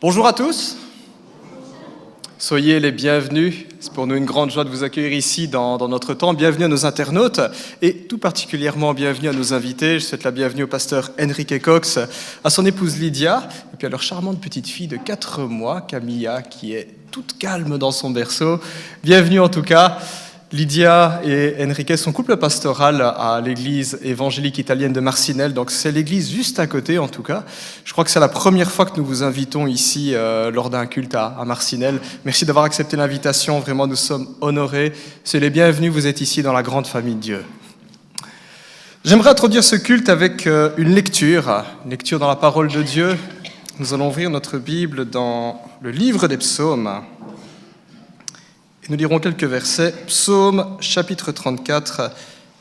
Bonjour à tous, soyez les bienvenus. C'est pour nous une grande joie de vous accueillir ici dans notre temps. Bienvenue à nos internautes et tout particulièrement bienvenue à nos invités. Je souhaite la bienvenue au pasteur Enrique Cox, à son épouse Lydia et puis à leur charmante petite fille de 4 mois, Camilla, qui est toute calme dans son berceau. Bienvenue en tout cas. Lydia et Enrique sont couple pastoral à l'église évangélique italienne de Marcinelle, donc c'est l'église juste à côté en tout cas. Je crois que c'est la première fois que nous vous invitons ici lors d'un culte à Marcinelle. Merci d'avoir accepté l'invitation, vraiment nous sommes honorés. Soyez les bienvenus, vous êtes ici dans la grande famille de Dieu. J'aimerais introduire ce culte avec une lecture dans la parole de Dieu. Nous allons ouvrir notre Bible dans le livre des psaumes. Nous lirons quelques versets. Psaume chapitre 34,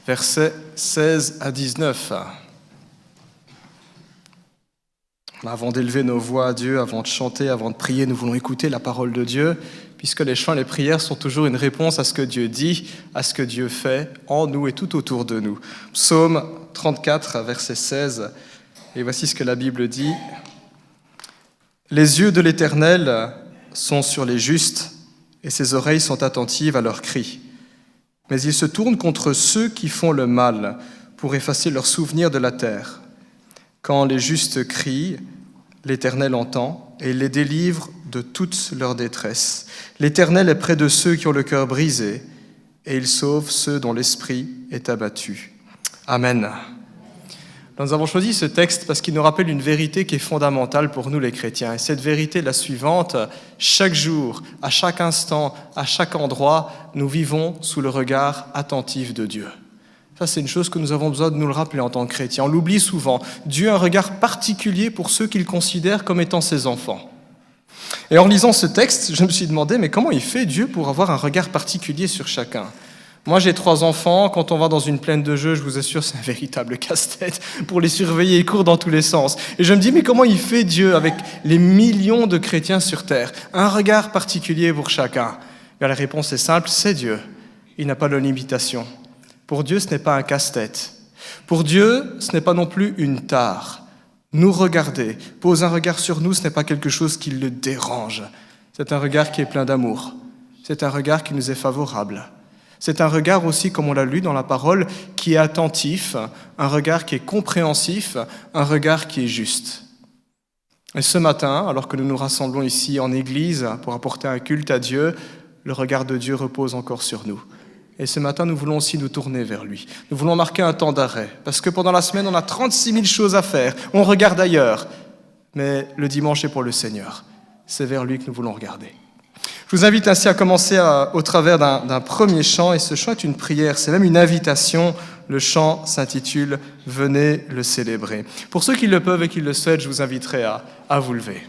versets 16 à 19. Avant d'élever nos voix à Dieu, avant de chanter, avant de prier, nous voulons écouter la parole de Dieu, puisque les chants et les prières sont toujours une réponse à ce que Dieu dit, à ce que Dieu fait en nous et tout autour de nous. Psaume 34, verset 16. Et voici ce que la Bible dit. « Les yeux de l'Éternel sont sur les justes, et ses oreilles sont attentives à leurs cris. Mais il se tourne contre ceux qui font le mal pour effacer leurs souvenirs de la terre. Quand les justes crient, l'Éternel entend et il les délivre de toute leur détresse. L'Éternel est près de ceux qui ont le cœur brisé et il sauve ceux dont l'esprit est abattu. » Amen. Nous avons choisi ce texte parce qu'il nous rappelle une vérité qui est fondamentale pour nous les chrétiens. Et cette vérité est la suivante. Chaque jour, à chaque instant, à chaque endroit, nous vivons sous le regard attentif de Dieu. Ça, c'est une chose que nous avons besoin de nous le rappeler en tant que chrétiens. On l'oublie souvent. Dieu a un regard particulier pour ceux qu'il considère comme étant ses enfants. Et en lisant ce texte, je me suis demandé, mais comment il fait Dieu pour avoir un regard particulier sur chacun ? Moi, j'ai 3 enfants. Quand on va dans une plaine de jeux, je vous assure, c'est un véritable casse-tête pour les surveiller. Ils courent dans tous les sens. Et je me dis, mais comment il fait Dieu avec les millions de chrétiens sur Terre ? Un regard particulier pour chacun. Bien, la réponse est simple, c'est Dieu. Il n'a pas de limitation. Pour Dieu, ce n'est pas un casse-tête. Pour Dieu, ce n'est pas non plus une tare. Nous regarder, poser un regard sur nous, ce n'est pas quelque chose qui le dérange. C'est un regard qui est plein d'amour. C'est un regard qui nous est favorable. C'est un regard aussi, comme on l'a lu dans la parole, qui est attentif, un regard qui est compréhensif, un regard qui est juste. Et ce matin, alors que nous nous rassemblons ici en Église pour apporter un culte à Dieu, le regard de Dieu repose encore sur nous. Et ce matin, nous voulons aussi nous tourner vers lui. Nous voulons marquer un temps d'arrêt, parce que pendant la semaine, on a 36 000 choses à faire. On regarde ailleurs, mais le dimanche est pour le Seigneur. C'est vers lui que nous voulons regarder. Je vous invite ainsi à commencer au travers d'un premier chant, et ce chant est une prière, c'est même une invitation. Le chant s'intitule « Venez le célébrer ». Pour ceux qui le peuvent et qui le souhaitent, je vous inviterai à vous lever.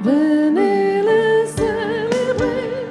Venez le célébrer,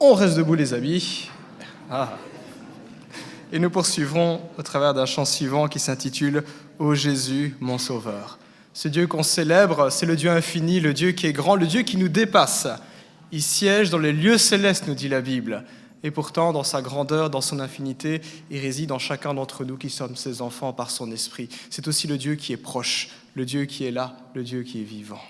On reste debout les amis. Ah. Et nous poursuivrons au travers d'un chant suivant qui s'intitule « Ô Jésus, mon Sauveur ». Ce Dieu qu'on célèbre, c'est le Dieu infini, le Dieu qui est grand, le Dieu qui nous dépasse. Il siège dans les lieux célestes, nous dit la Bible. Et pourtant, dans sa grandeur, dans son infinité, il réside en chacun d'entre nous qui sommes ses enfants par son esprit. C'est aussi le Dieu qui est proche, le Dieu qui est là, le Dieu qui est vivant.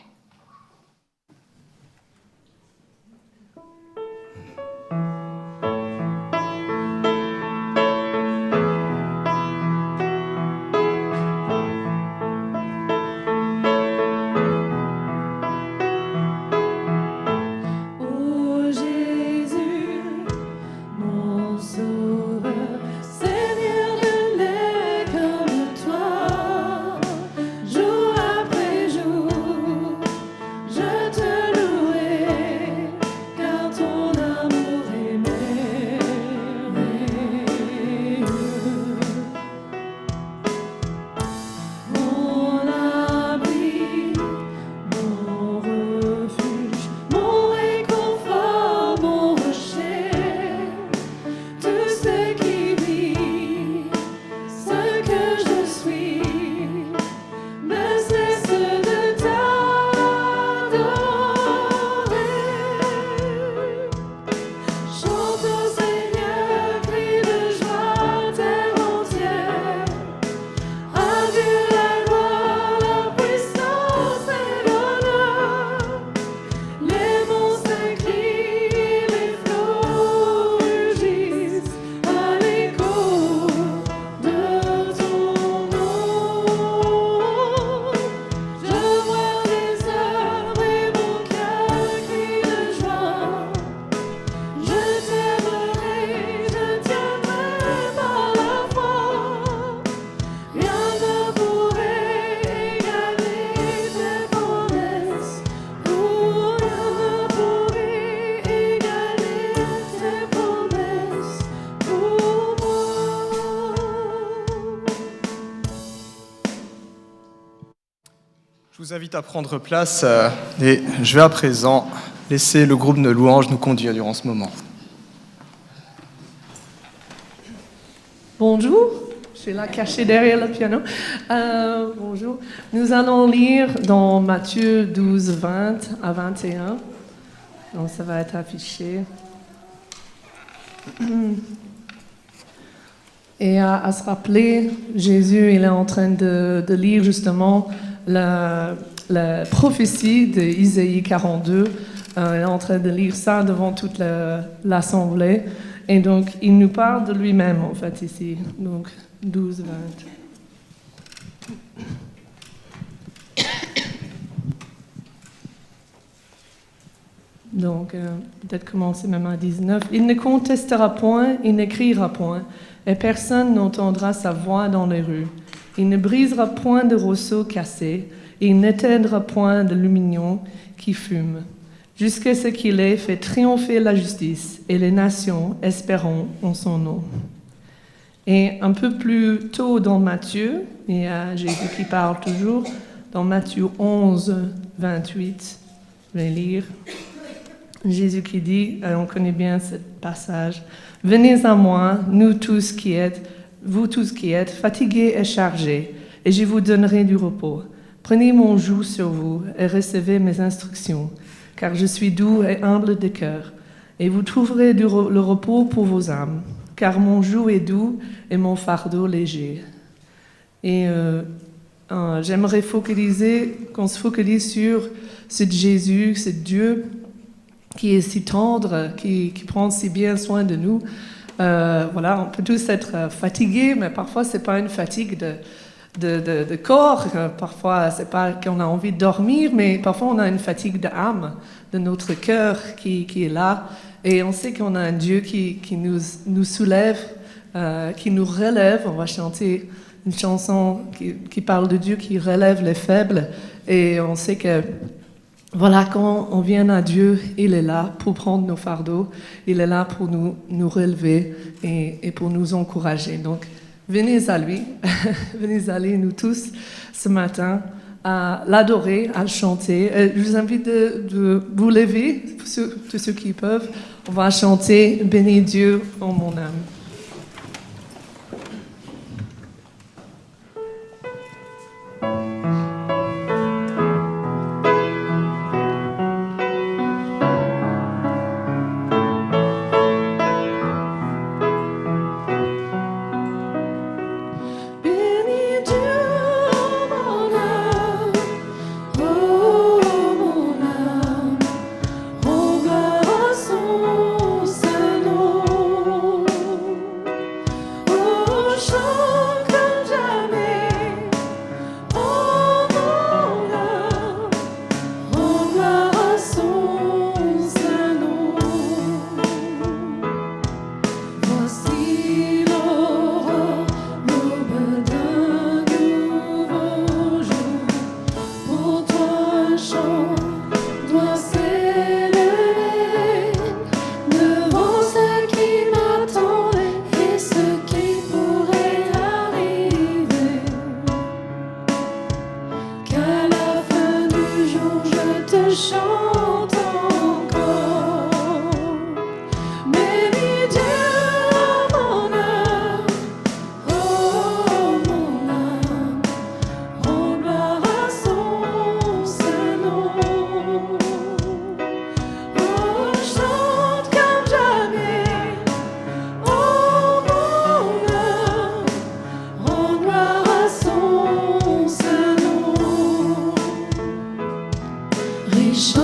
Je vous invite à prendre place et je vais à présent laisser le groupe de louanges nous conduire durant ce moment. Bonjour, je suis là cachée derrière le piano. Bonjour. Nous allons lire dans Matthieu 12, 20 à 21. Donc ça va être affiché. Et à se rappeler, Jésus il est en train de lire justement la prophétie d'Isaïe 42. Il est en train de lire ça devant toute l'assemblée. Et donc, il nous parle de lui-même, en fait, ici. Donc, 12, 20. Donc, peut-être commencer même à 19. Il ne contestera point, il ne criera point, et personne n'entendra sa voix dans les rues. Il ne brisera point de roseaux cassés, et il n'éteindra point de lumignon qui fume, jusqu'à ce qu'il ait fait triompher la justice, et les nations espéreront en son nom. Et un peu plus tôt dans Matthieu, il y a Jésus qui parle toujours, dans Matthieu 11, 28, je vais lire. Jésus qui dit, on connaît bien ce passage, « Venez à moi, vous tous qui êtes fatigués et chargés, et je vous donnerai du repos. Prenez mon joug sur vous et recevez mes instructions, car je suis doux et humble de cœur, et vous trouverez le repos pour vos âmes, car mon joug est doux et mon fardeau léger. » Et j'aimerais qu'on se focalise sur ce Jésus, ce Dieu qui est si tendre, qui prend si bien soin de nous. Voilà, on peut tous être fatigués, mais parfois c'est pas une fatigue de corps. Parfois c'est pas qu'on a envie de dormir, mais parfois on a une fatigue d'âme, de notre cœur qui est là. Et on sait qu'on a un Dieu qui nous soulève, qui nous relève. On va chanter une chanson qui parle de Dieu qui relève les faibles. Et on sait que voilà, quand on vient à Dieu, il est là pour prendre nos fardeaux, il est là pour nous relever et pour nous encourager. Donc, venez à lui, venez à lui, nous tous, ce matin, à l'adorer, à le chanter. Je vous invite de vous lever, tous ceux qui peuvent. On va chanter « Bénis Dieu en mon âme ». Riche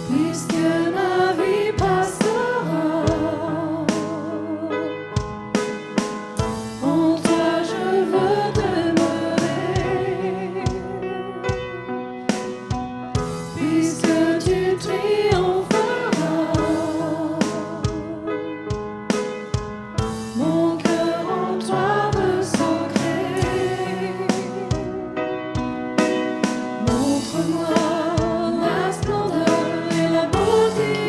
puisque ma vie passera. En toi je veux demeurer, puisque tu triompheras. Mon cœur en toi veut s'ancrer. Montre-moi la splendeur et la beauté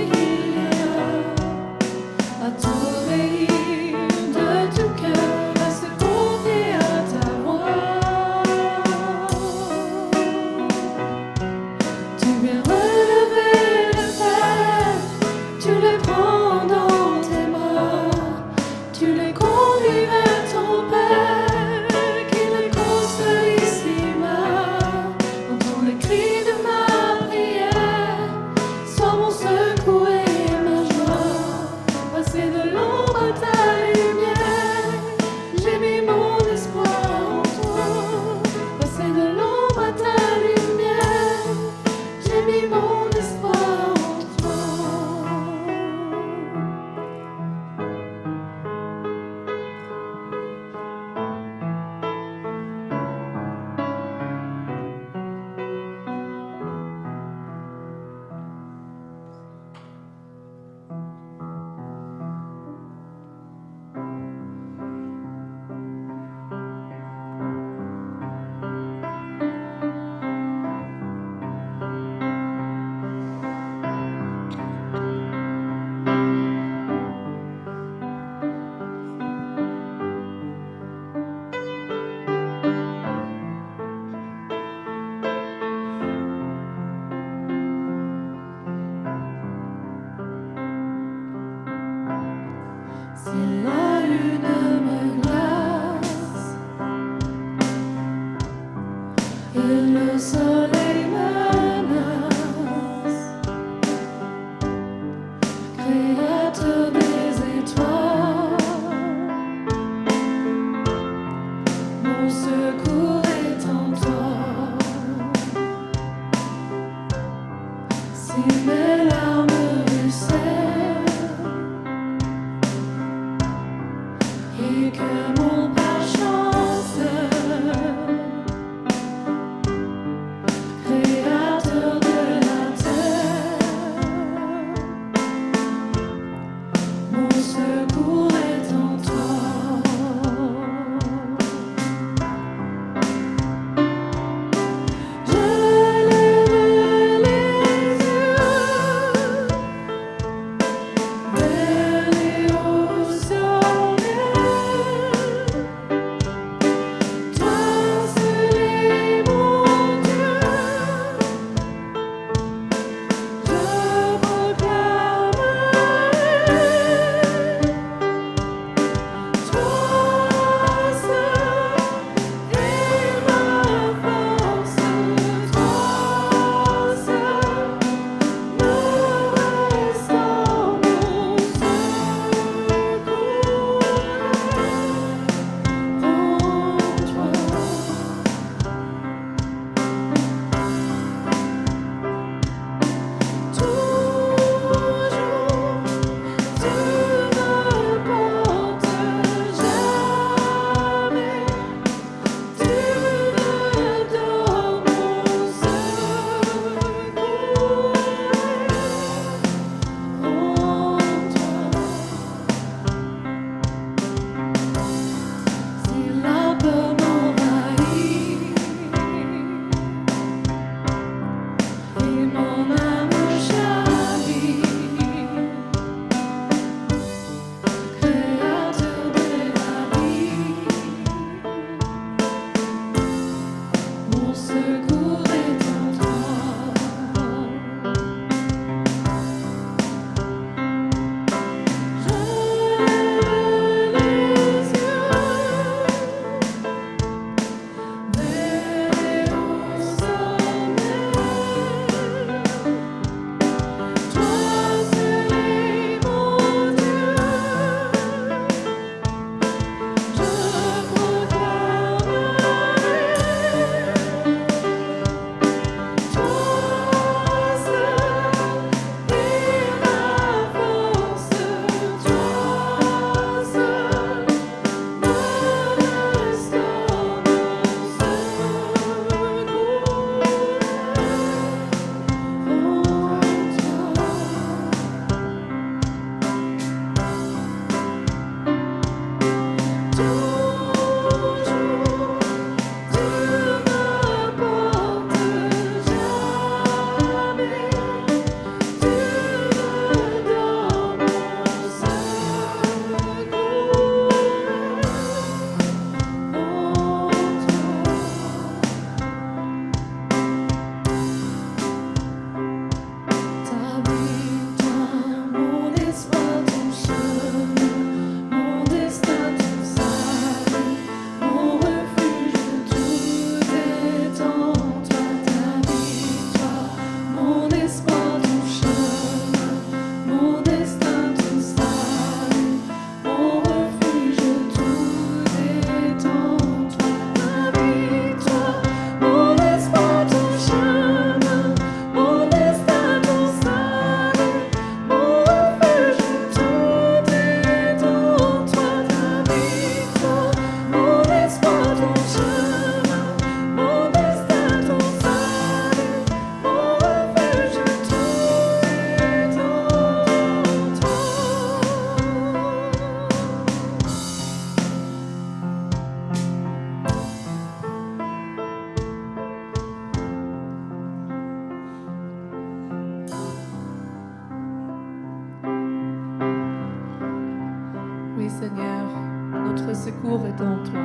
secours est en toi.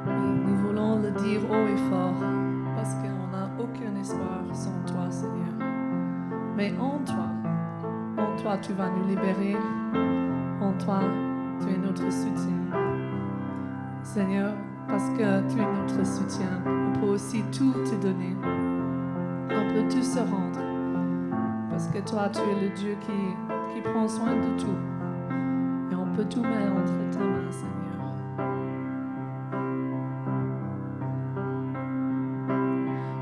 Et nous voulons le dire haut et fort, parce qu'on n'a aucun espoir sans toi, Seigneur. Mais en toi, tu vas nous libérer. En toi, tu es notre soutien. Seigneur, parce que tu es notre soutien, on peut aussi tout te donner. On peut tout se rendre. Parce que toi, tu es le Dieu qui prend soin de tout. Et on peut tout mettre entre ta main, Seigneur.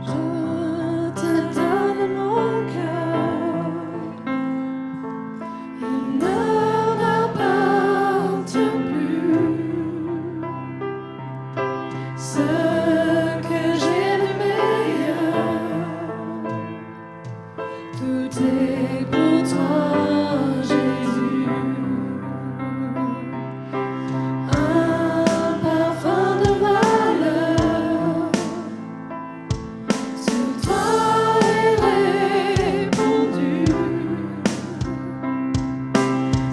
Je te donne mon cœur, il ne m'appartient plus. Ce que j'ai de meilleur, tout est pour toi, Jésus. Un parfum de valeur sur toi est répandu.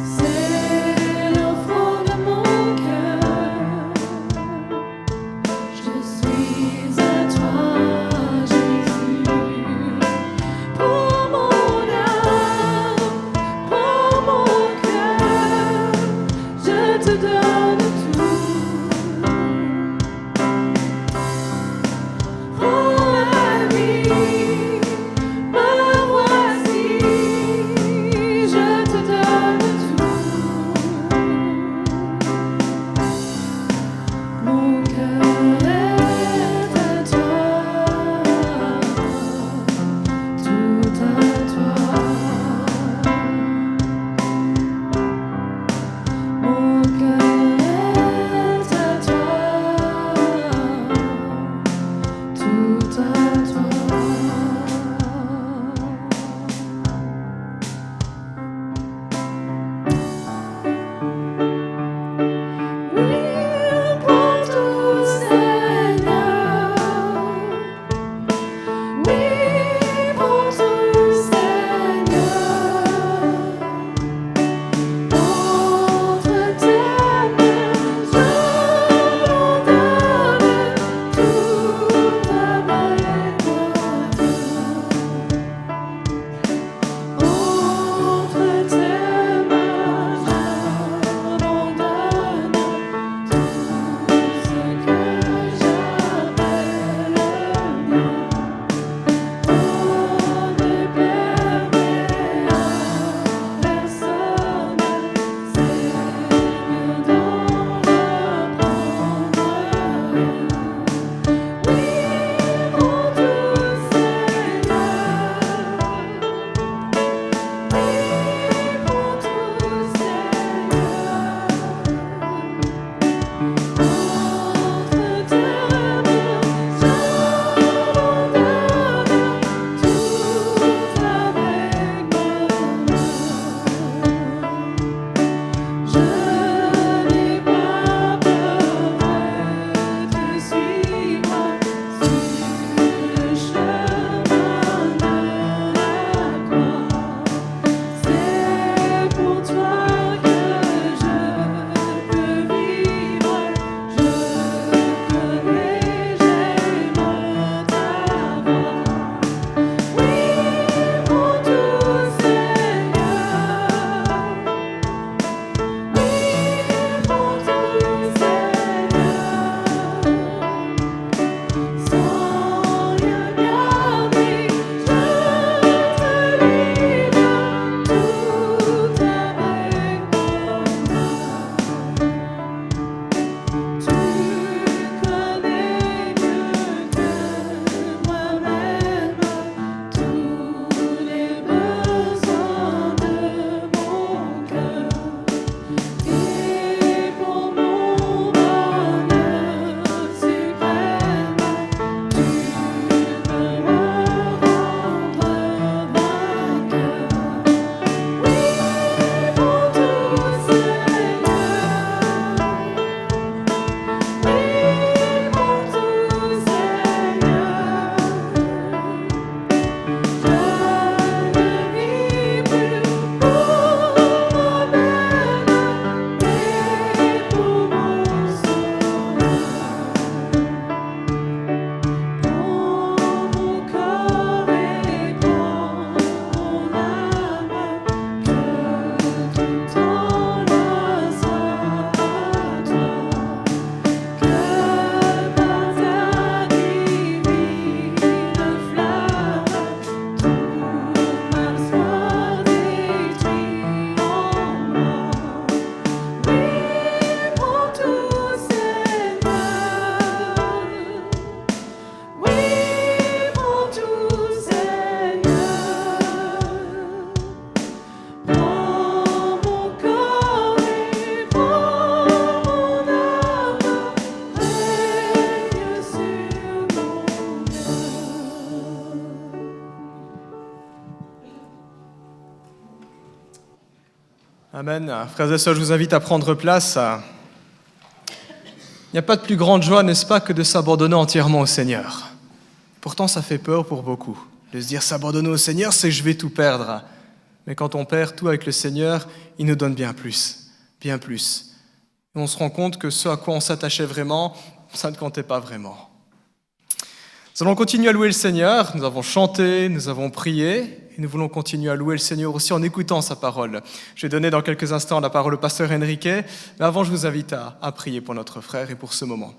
C'est l'offrande de mon cœur. Je suis à toi, Jésus. Pour mon âme, Amen. Frères et sœurs, je vous invite à prendre place. Il n'y a pas de plus grande joie, n'est-ce pas, que de s'abandonner entièrement au Seigneur. Pourtant, ça fait peur pour beaucoup. De se dire s'abandonner au Seigneur, c'est que je vais tout perdre. Mais quand on perd tout avec le Seigneur, il nous donne bien plus. Bien plus. Et on se rend compte que ce à quoi on s'attachait vraiment, ça ne comptait pas vraiment. Nous allons continuer à louer le Seigneur. Nous avons chanté, nous avons prié. Et nous voulons continuer à louer le Seigneur aussi en écoutant sa parole. Je vais donner dans quelques instants la parole au pasteur Enrique. Mais avant, je vous invite à prier pour notre frère et pour ce moment.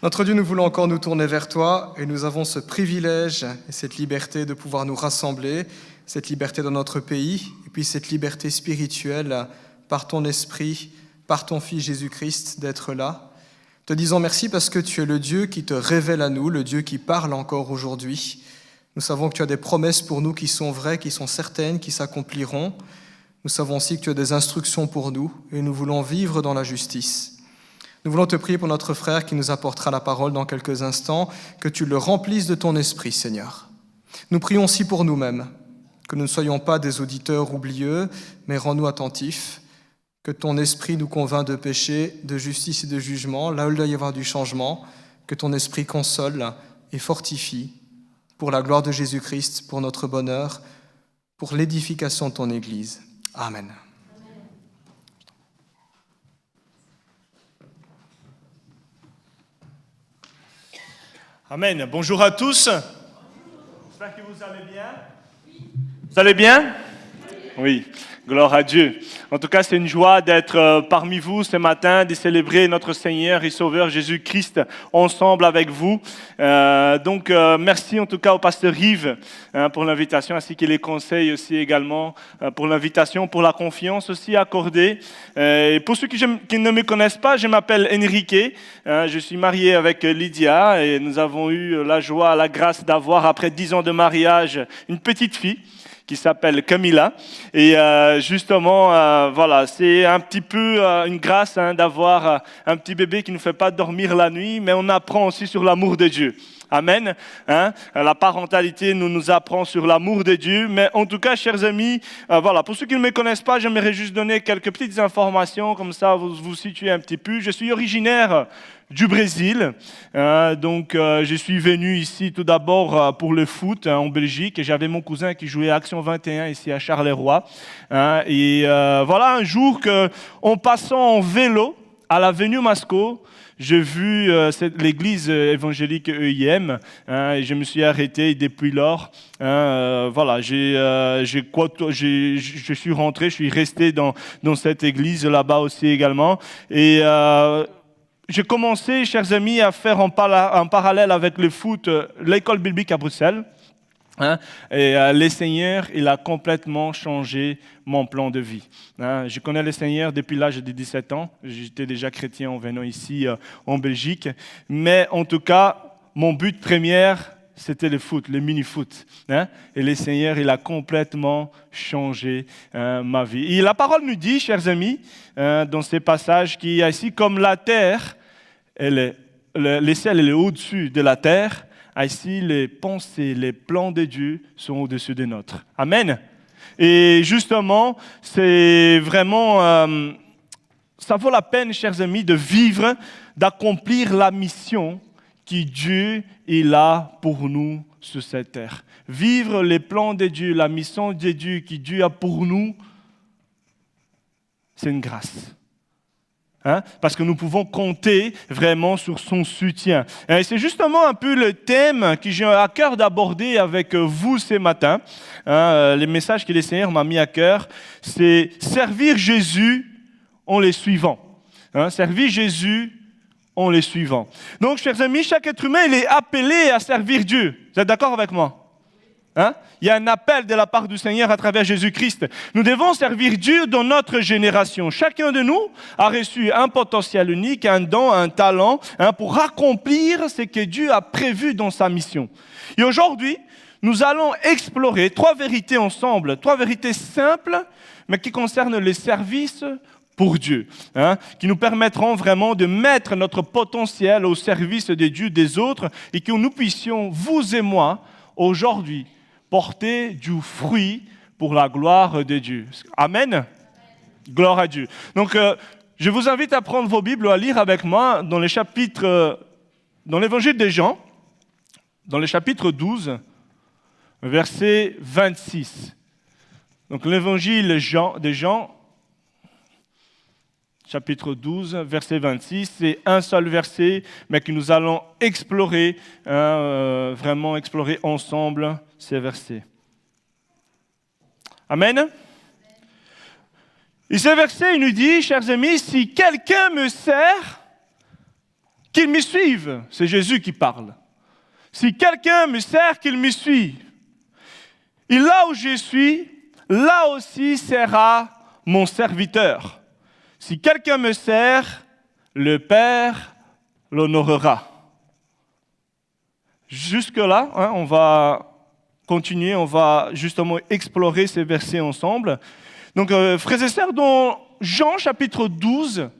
Notre Dieu, nous voulons encore nous tourner vers toi et nous avons ce privilège et cette liberté de pouvoir nous rassembler, cette liberté dans notre pays et puis cette liberté spirituelle par ton esprit, par ton Fils Jésus-Christ d'être là. Te disons merci parce que tu es le Dieu qui te révèle à nous, le Dieu qui parle encore aujourd'hui. Nous savons que tu as des promesses pour nous qui sont vraies, qui sont certaines, qui s'accompliront. Nous savons aussi que tu as des instructions pour nous et nous voulons vivre dans la justice. Nous voulons te prier pour notre frère qui nous apportera la parole dans quelques instants, que tu le remplisses de ton esprit, Seigneur. Nous prions aussi pour nous-mêmes, que nous ne soyons pas des auditeurs oublieux, mais rends-nous attentifs, que ton esprit nous convainc de péché, de justice et de jugement, là où il doit y avoir du changement, que ton esprit console et fortifie, pour la gloire de Jésus-Christ, pour notre bonheur, pour l'édification de ton Église. Amen. Amen. Bonjour à tous. J'espère que vous allez bien. Vous allez bien? Oui. Gloire à Dieu. En tout cas, c'est une joie d'être parmi vous ce matin, de célébrer notre Seigneur et Sauveur Jésus-Christ ensemble avec vous. Merci en tout cas au pasteur Yves pour l'invitation, ainsi que les conseils aussi également pour l'invitation, pour la confiance aussi accordée. Et pour ceux qui ne me connaissent pas, je m'appelle Enrique. Je suis marié avec Lydia et nous avons eu la joie, la grâce d'avoir, après 10 ans de mariage, une petite fille qui s'appelle Camilla. Et voilà, c'est un petit peu une grâce d'avoir un petit bébé qui ne nous fait pas dormir la nuit, mais on apprend aussi sur l'amour de Dieu. Amen. La parentalité nous apprend sur l'amour de Dieu. Mais en tout cas, chers amis, pour ceux qui ne me connaissent pas, j'aimerais juste donner quelques petites informations, comme ça vous vous situez un petit peu. Je suis originaire du Brésil. Je suis venu ici tout d'abord pour le foot en Belgique. Et j'avais mon cousin qui jouait à Action 21 ici à Charleroi. Un jour, en passant en vélo à l'avenue Masco, j'ai vu l'église évangélique EIM et je me suis arrêté. Et depuis lors, je suis rentré, je suis resté dans cette église là-bas aussi également. Et j'ai commencé, chers amis, à faire en parallèle avec le foot l'école biblique à Bruxelles. Et le Seigneur, il a complètement changé mon plan de vie. Je connais le Seigneur depuis l'âge de 17 ans. J'étais déjà chrétien en venant ici en Belgique. Mais en tout cas, mon but premier, c'était le foot, le mini-foot. Et le Seigneur, il a complètement changé ma vie. Et la parole nous dit, chers amis, dans ces passages, qu'il y a ici, comme la terre, le ciel est au-dessus de la terre, ainsi, les pensées, les plans de Dieu sont au-dessus des nôtres. Amen. Et justement, c'est vraiment, ça vaut la peine, chers amis, de vivre, d'accomplir la mission que Dieu est là pour nous sur cette terre. Vivre les plans de Dieu, la mission de Dieu que Dieu a pour nous, c'est une grâce. Parce que nous pouvons compter vraiment sur son soutien. Et c'est justement un peu le thème que j'ai à cœur d'aborder avec vous ce matin. Le message que le Seigneur m'a mis à cœur, c'est servir Jésus en les suivant. Servir Jésus en les suivant. Donc, chers amis, chaque être humain il est appelé à servir Dieu. Vous êtes d'accord avec moi? Il y a un appel de la part du Seigneur à travers Jésus-Christ. Nous devons servir Dieu dans notre génération. Chacun de nous a reçu un potentiel unique, un don, un talent pour accomplir ce que Dieu a prévu dans sa mission. Et aujourd'hui, nous allons explorer 3 vérités ensemble, 3 vérités simples, mais qui concernent les services pour Dieu, qui nous permettront vraiment de mettre notre potentiel au service de Dieu, des autres, et que nous puissions, vous et moi, aujourd'hui, porter du fruit pour la gloire de Dieu. Amen. Gloire à Dieu. Donc, je vous invite à prendre vos Bibles, à lire avec moi dans dans l'évangile de Jean, dans le chapitre 12, verset 26. Donc, l'évangile de Jean, chapitre 12, verset 26, c'est un seul verset, mais que nous allons explorer, vraiment explorer ensemble ces versets. Amen. Et ce verset, il nous dit, chers amis, si quelqu'un me sert, qu'il me suive. C'est Jésus qui parle. Si quelqu'un me sert, qu'il me suive. Et là où je suis, là aussi sera mon serviteur. Si quelqu'un me sert, le Père l'honorera. Jusque-là, on va continuer, on va justement explorer ces versets ensemble. Donc, frères et sœurs, dans Jean chapitre 12,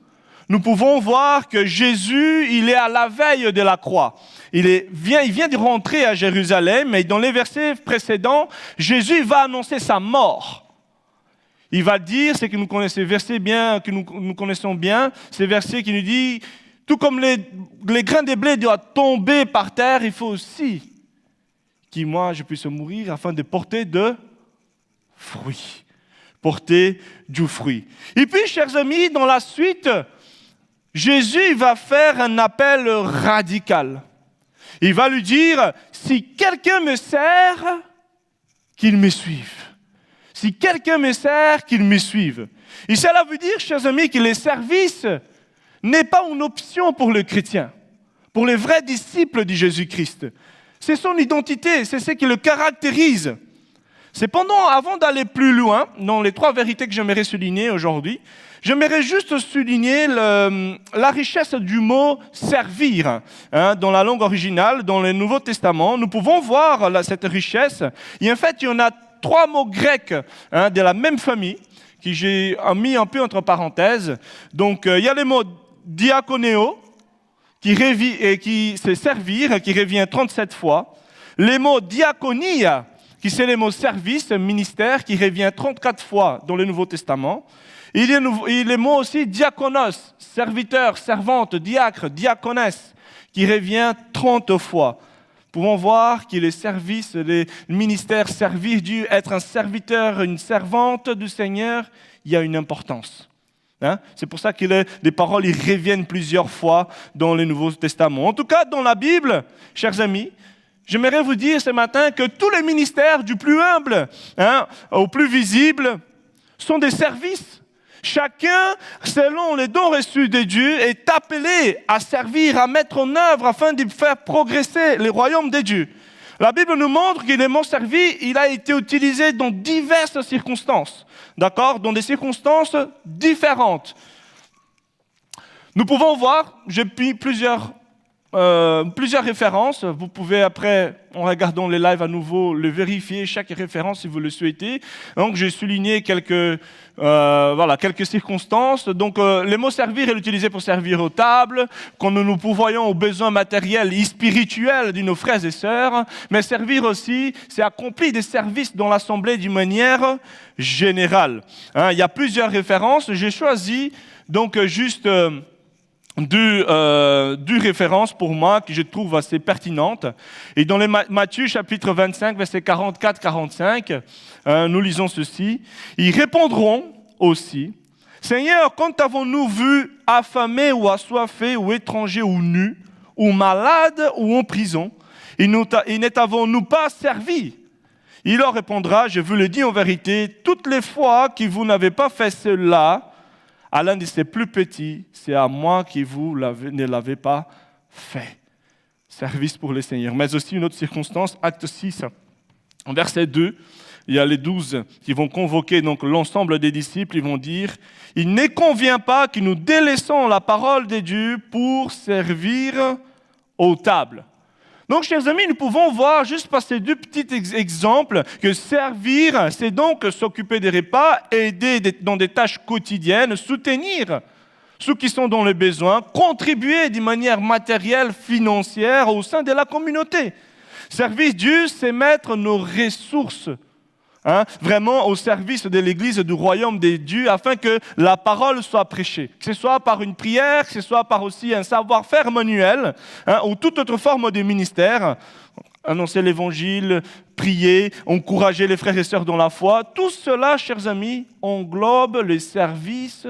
nous pouvons voir que Jésus, il est à la veille de la croix. Il vient de rentrer à Jérusalem, et dans les versets précédents, Jésus va annoncer sa mort. Il va dire, c'est que nous connaissons ces versets bien, que nous connaissons bien, ces versets qui nous disent, tout comme les grains de blé doivent tomber par terre, il faut aussi que moi je puisse mourir afin de porter de fruits. Porter du fruit. Et puis, chers amis, dans la suite, Jésus va faire un appel radical. Il va lui dire, si quelqu'un me sert, qu'il me suive. Si quelqu'un me sert, qu'il me suive. Et cela veut dire, chers amis, que le service n'est pas une option pour le chrétien, pour les vrais disciples de Jésus-Christ. C'est son identité, c'est ce qui le caractérise. Cependant, avant d'aller plus loin, dans les 3 vérités que j'aimerais souligner aujourd'hui, j'aimerais juste souligner la richesse du mot « servir ». Dans la langue originale, dans le Nouveau Testament, nous pouvons voir cette richesse. Et en fait, il y en a 3 mots grecs de la même famille, que j'ai mis un peu entre parenthèses. Donc, il y a le mot « diakonéo », qui c'est servir, qui revient 37 fois. Le mot « diakonia », qui c'est le mot service, ministère, qui revient 34 fois dans le Nouveau Testament. Il y a le mot aussi diakonos, serviteur, servante, diacre, diaconesse, qui revient 30 fois. Nous pouvons voir que le service, le ministère, servir Dieu, être un serviteur, une servante du Seigneur, il y a une importance. C'est pour ça que les paroles ils reviennent plusieurs fois dans le Nouveau Testament. En tout cas, dans la Bible, chers amis, j'aimerais vous dire ce matin que tous les ministères, du plus humble au plus visible, sont des services. Chacun, selon les dons reçus de Dieu, est appelé à servir, à mettre en œuvre afin de faire progresser le royaume de Dieu. La Bible nous montre que le mot « servir », il a été utilisé dans diverses circonstances, d'accord, dans des circonstances différentes. Nous pouvons voir, j'ai pris plusieurs références. Vous pouvez après, en regardant les lives à nouveau, le vérifier, chaque référence si vous le souhaitez. Donc j'ai souligné quelques circonstances. Donc le mot servir est utilisé pour servir aux tables, quand nous pourvoyons aux besoins matériels et spirituels de nos frères et sœurs. Mais servir aussi, c'est accomplir des services dans l'assemblée d'une manière générale. Il y a plusieurs références. J'ai choisi donc juste deux références pour moi que je trouve assez pertinentes. Et dans les Matthieu chapitre 25, versets 44-45, nous lisons ceci. Ils répondront aussi, « Seigneur, quand t'avons-nous vu affamé ou assoiffé ou étranger ou nu, ou malade ou en prison, et ne t'avons-nous pas servi ?» Il leur répondra, « Je vous le dis en vérité, toutes les fois que vous n'avez pas fait cela, à l'un de ces plus petits, c'est à moi que vous ne l'avez pas fait. » Service pour le Seigneur. Mais aussi une autre circonstance, acte 6, verset 2, il y a les 12 qui vont convoquer donc l'ensemble des disciples, ils vont dire « Il ne convient pas que nous délaissons la parole de Dieu pour servir aux tables. » Donc, chers amis, nous pouvons voir, juste par ces 2 petits exemples, que servir, c'est donc s'occuper des repas, aider dans des tâches quotidiennes, soutenir ceux qui sont dans le besoin, contribuer d'une manière matérielle, financière au sein de la communauté. Servir Dieu, c'est mettre nos ressources vraiment au service de l'Église du royaume des dieux, afin que la parole soit prêchée. Que ce soit par une prière, que ce soit par aussi un savoir-faire manuel, ou toute autre forme de ministère. Annoncer l'évangile, prier, encourager les frères et sœurs dans la foi. Tout cela, chers amis, englobe les services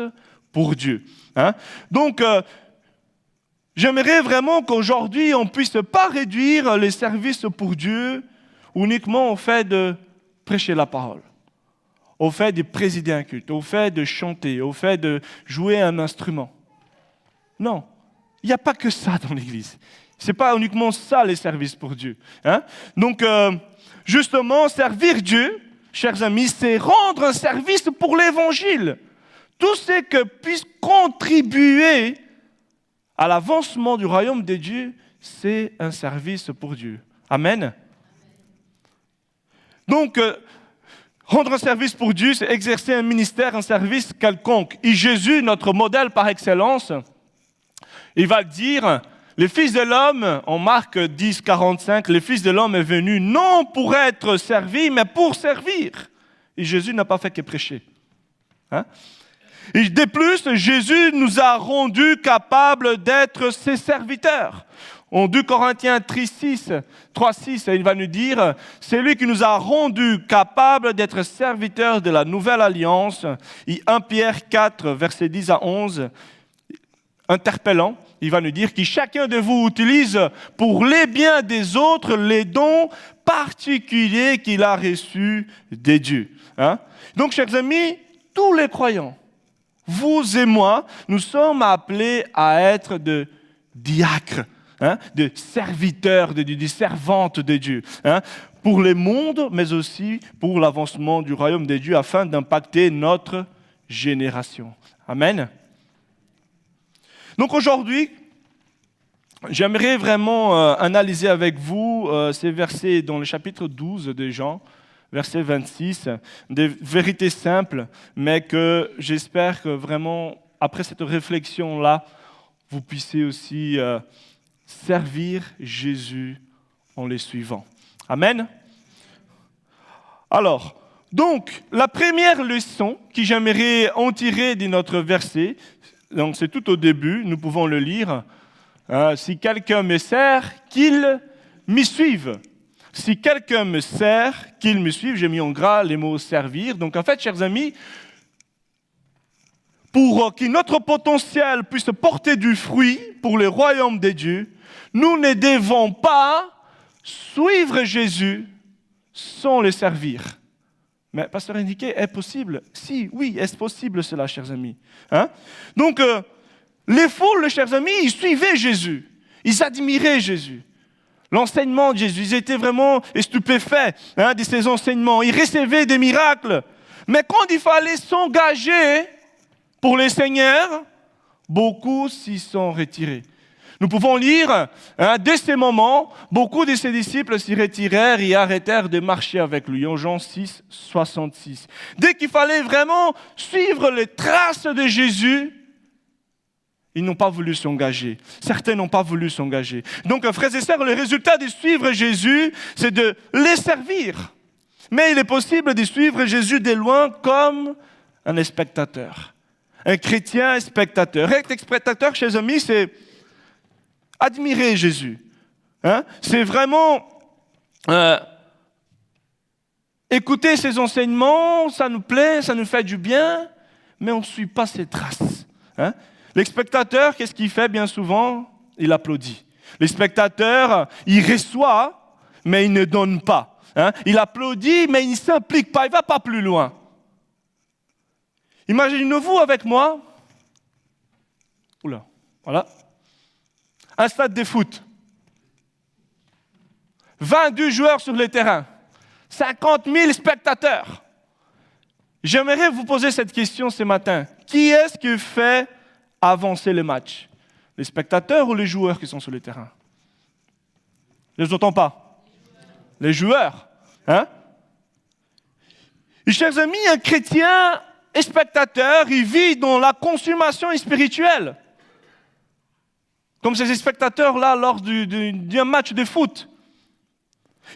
pour Dieu. Donc, j'aimerais vraiment qu'aujourd'hui, on ne puisse pas réduire les services pour Dieu uniquement au fait de prêcher la parole, au fait de présider un culte, au fait de chanter, au fait de jouer un instrument. Non, il n'y a pas que ça dans l'Église. Ce n'est pas uniquement ça les services pour Dieu. Donc, justement, servir Dieu, chers amis, c'est rendre un service pour l'Évangile. Tout ce que puisse contribuer à l'avancement du royaume de Dieu, c'est un service pour Dieu. Amen. Donc, rendre un service pour Dieu, c'est exercer un ministère, un service quelconque. Et Jésus, notre modèle par excellence, il va dire, les fils de l'homme, en Marc 10, 45, les fils de l'homme est venu non pour être servi, mais pour servir. Et Jésus n'a pas fait que prêcher. Et de plus, Jésus nous a rendus capables d'être ses serviteurs. En 2 Corinthiens 3,6, il va nous dire, c'est lui qui nous a rendus capables d'être serviteurs de la nouvelle alliance. Et 1 Pierre 4, versets 10 à 11, interpellant, il va nous dire que chacun de vous utilise pour les biens des autres les dons particuliers qu'il a reçus des dieux. Donc, chers amis, tous les croyants, vous et moi, nous sommes appelés à être de diacres, de serviteurs de Dieu, de servantes de Dieu, pour le monde, mais aussi pour l'avancement du royaume de Dieu, afin d'impacter notre génération. Amen. Donc aujourd'hui, j'aimerais vraiment analyser avec vous ces versets dans le chapitre 12 de Jean, verset 26, des vérités simples, mais que j'espère que vraiment, après cette réflexion-là, vous puissiez aussi servir Jésus en les suivant. Amen. Alors, donc, la première leçon que j'aimerais en tirer de notre verset, donc c'est tout au début, nous pouvons le lire. Si quelqu'un me sert, qu'il m'y suive. Si quelqu'un me sert, qu'il me suive. J'ai mis en gras les mots servir. Donc en fait, chers amis, pour que notre potentiel puisse porter du fruit pour le royaume de Dieu, nous ne devons pas suivre Jésus sans le servir. Mais pasteur indiqué, est possible? Si, oui, est-ce possible cela, chers amis? Donc, les foules, chers amis, ils suivaient Jésus. Ils admiraient Jésus. L'enseignement de Jésus, ils étaient vraiment stupéfaits de ses enseignements. Ils recevaient des miracles. Mais quand il fallait s'engager pour le Seigneur, beaucoup s'y sont retirés. Nous pouvons lire, dès ces moments, beaucoup de ses disciples s'y retirèrent et arrêtèrent de marcher avec lui, en Jean 6, 66. Dès qu'il fallait vraiment suivre les traces de Jésus, ils n'ont pas voulu s'engager. Certains n'ont pas voulu s'engager. Donc, frères et sœurs, le résultat de suivre Jésus, c'est de les servir. Mais il est possible de suivre Jésus de loin comme un spectateur. Un chrétien spectateur. Être spectateur, chers amis, c'est admirer Jésus. C'est vraiment écouter ses enseignements, ça nous plaît, ça nous fait du bien, mais on ne suit pas ses traces. Le spectateur, qu'est-ce qu'il fait bien souvent? Il applaudit. Le spectateur, il reçoit, mais il ne donne pas. Il applaudit, mais il ne s'implique pas, il ne va pas plus loin. Imaginez-vous avec moi, voilà, un stade de foot. 22 joueurs sur le terrain, 50 000 spectateurs. J'aimerais vous poser cette question ce matin. Qui est-ce qui fait avancer le match? Les spectateurs ou les joueurs qui sont sur le terrain? Je ne les entends pas. Les joueurs. Et chers amis, un chrétien spectateur, il vit dans la consommation spirituelle. Comme ces spectateurs-là lors d'un match de foot.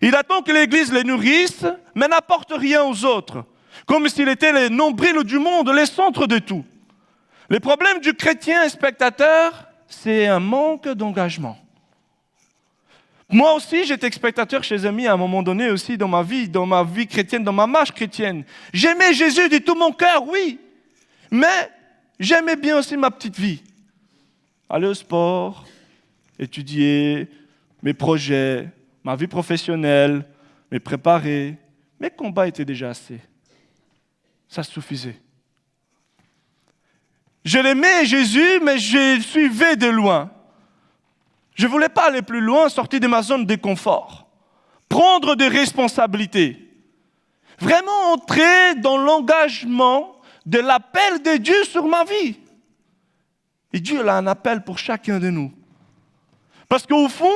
Il attend que l'Église les nourrisse, mais n'apporte rien aux autres, comme s'il était les nombrils du monde, les centres de tout. Le problème du chrétien et spectateur, c'est un manque d'engagement. Moi aussi, j'étais spectateur chez les amis à un moment donné aussi dans ma vie chrétienne, dans ma marche chrétienne. J'aimais Jésus de tout mon cœur, oui, mais j'aimais bien aussi ma petite vie. Aller au sport, étudier, mes projets, ma vie professionnelle, me préparer. Mes combats étaient déjà assez. Ça suffisait. Je l'aimais Jésus, mais je suivais de loin. Je ne voulais pas aller plus loin, sortir de ma zone de confort. Prendre des responsabilités. Vraiment entrer dans l'engagement de l'appel de Dieu sur ma vie. Et Dieu a un appel pour chacun de nous. Parce qu'au fond,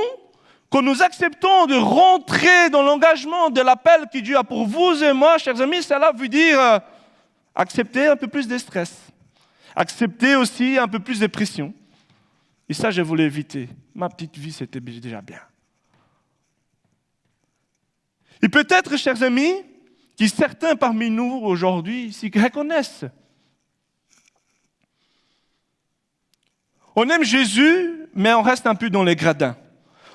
quand nous acceptons de rentrer dans l'engagement de l'appel que Dieu a pour vous et moi, chers amis, cela veut dire accepter un peu plus de stress. Accepter aussi un peu plus de pression. Et ça, je voulais éviter. Ma petite vie, c'était déjà bien. Et peut-être, chers amis, que certains parmi nous aujourd'hui s'y reconnaissent. On aime Jésus, mais on reste un peu dans les gradins.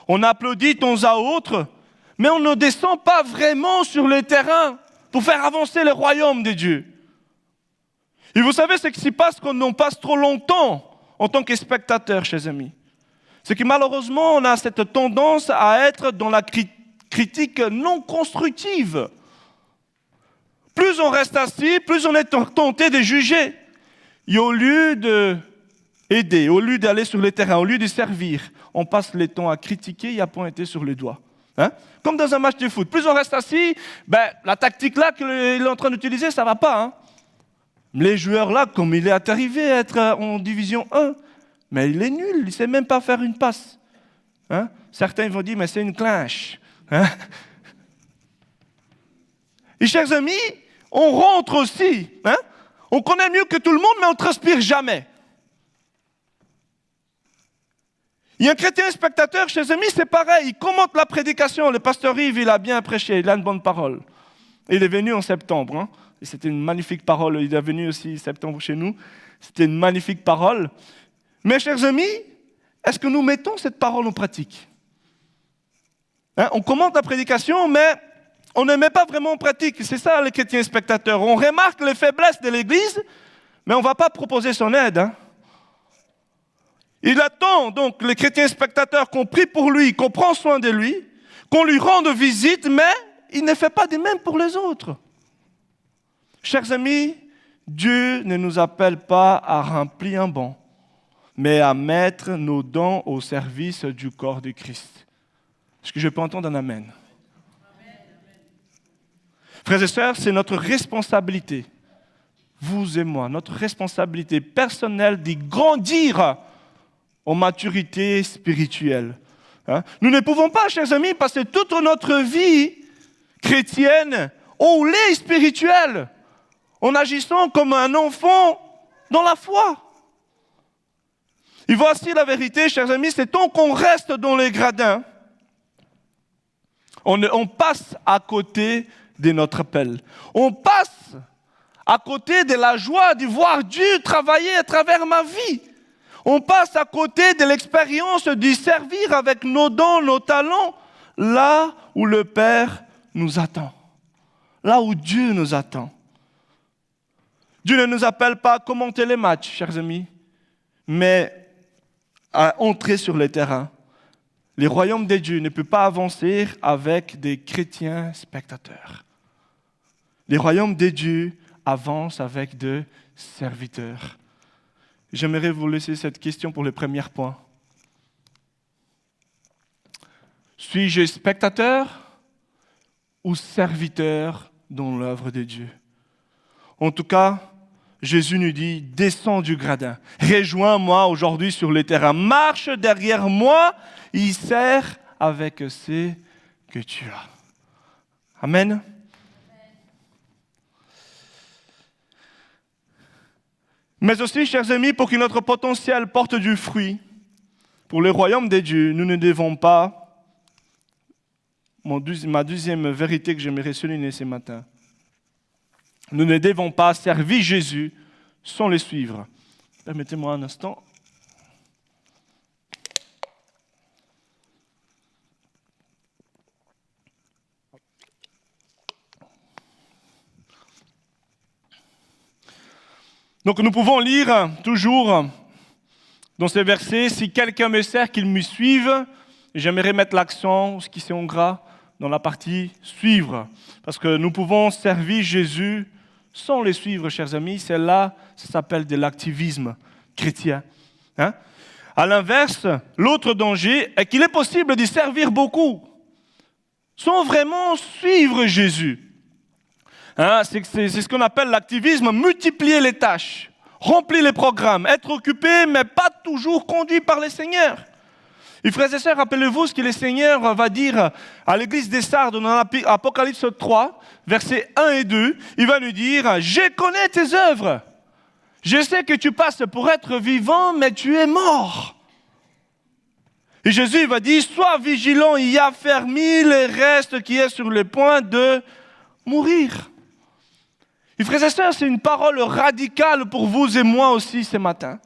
On applaudit temps à autre, mais on ne descend pas vraiment sur le terrain pour faire avancer le royaume de Dieu. Et vous savez ce qui se passe quand on passe trop longtemps en tant que spectateur, chers amis. C'est que malheureusement, on a cette tendance à être dans la critique non constructive. Plus on reste assis, plus on est tenté de juger. Et au lieu d'aider, au lieu d'aller sur le terrain, au lieu de servir, on passe le temps à critiquer et à pointer sur le doigt. Comme dans un match de foot. Plus on reste assis, la tactique là qu'il est en train d'utiliser, ça ne va pas. Les joueurs là, comme il est arrivé à être en division 1, mais il est nul, il ne sait même pas faire une passe. Certains vont dire, mais c'est une clinche. Et chers amis, on rentre aussi. On connaît mieux que tout le monde, mais on ne transpire jamais. Il y a un chrétien spectateur, chers amis, c'est pareil. Il commente la prédication. Le pasteur Yves, il a bien prêché, il a une bonne parole. Il est venu en septembre. Et c'était une magnifique parole. Il est venu aussi en septembre chez nous. C'était une magnifique parole. Mais chers amis, est-ce que nous mettons cette parole en pratique? On commente la prédication, mais on ne met pas vraiment en pratique. C'est ça, les chrétiens spectateurs. On remarque les faiblesses de l'Église, mais on ne va pas proposer son aide. Il attend donc les chrétiens spectateurs qu'on prie pour lui, qu'on prend soin de lui, qu'on lui rende visite, mais il ne fait pas de même pour les autres. Chers amis, Dieu ne nous appelle pas à remplir un banc, mais à mettre nos dons au service du corps de Christ. Est-ce que je peux entendre un amen? Frères et sœurs, c'est notre responsabilité, vous et moi, notre responsabilité personnelle d'y grandir en maturité spirituelle. Nous ne pouvons pas, chers amis, passer toute notre vie chrétienne au lait spirituel, en agissant comme un enfant dans la foi. Et voici la vérité, chers amis, c'est tant qu'on reste dans les gradins, on passe à côté de notre appel. On passe à côté de la joie de voir Dieu travailler à travers ma vie. On passe à côté de l'expérience de servir avec nos dons, nos talents, là où le Père nous attend. Là où Dieu nous attend. Dieu ne nous appelle pas à commenter les matchs, chers amis, mais à entrer sur le terrain. Le royaume de Dieu ne peut pas avancer avec des chrétiens spectateurs. Le royaume de Dieu avance avec des serviteurs. J'aimerais vous laisser cette question pour le premier point. Suis-je spectateur ou serviteur dans l'œuvre de Dieu? En tout cas, Jésus nous dit, descends du gradin, rejoins-moi aujourd'hui sur le terrain, marche derrière moi, il sert avec ce que tu as. Amen. Mais aussi, chers amis, pour que notre potentiel porte du fruit, pour le royaume de Dieu, nous ne devons pas ma deuxième vérité que j'aimerais souligner ce matin. Nous ne devons pas servir Jésus sans le suivre. Permettez-moi un instant. Donc nous pouvons lire toujours dans ces versets, si quelqu'un me sert, qu'il me suive. J'aimerais mettre l'accent, ce qui c'est en gras, dans la partie suivre. Parce que nous pouvons servir Jésus sans les suivre, chers amis. C'est là, ça s'appelle de l'activisme chrétien. Hein? À l'inverse, l'autre danger est qu'il est possible d'y servir beaucoup sans vraiment suivre Jésus. Hein, c'est ce qu'on appelle l'activisme, multiplier les tâches, remplir les programmes, être occupé, mais pas toujours conduit par le Seigneur. Et frères et sœurs, rappelez-vous ce que le Seigneur va dire à l'église des Sardes dans Apocalypse 3, versets 1 et 2. Il va nous dire, « Je connais tes œuvres. Je sais que tu passes pour être vivant, mais tu es mort. » Et Jésus va dire, « Sois vigilant et affermis le reste qui est sur le point de mourir. » Et frères et sœurs, c'est une parole radicale pour vous et moi aussi ce matin.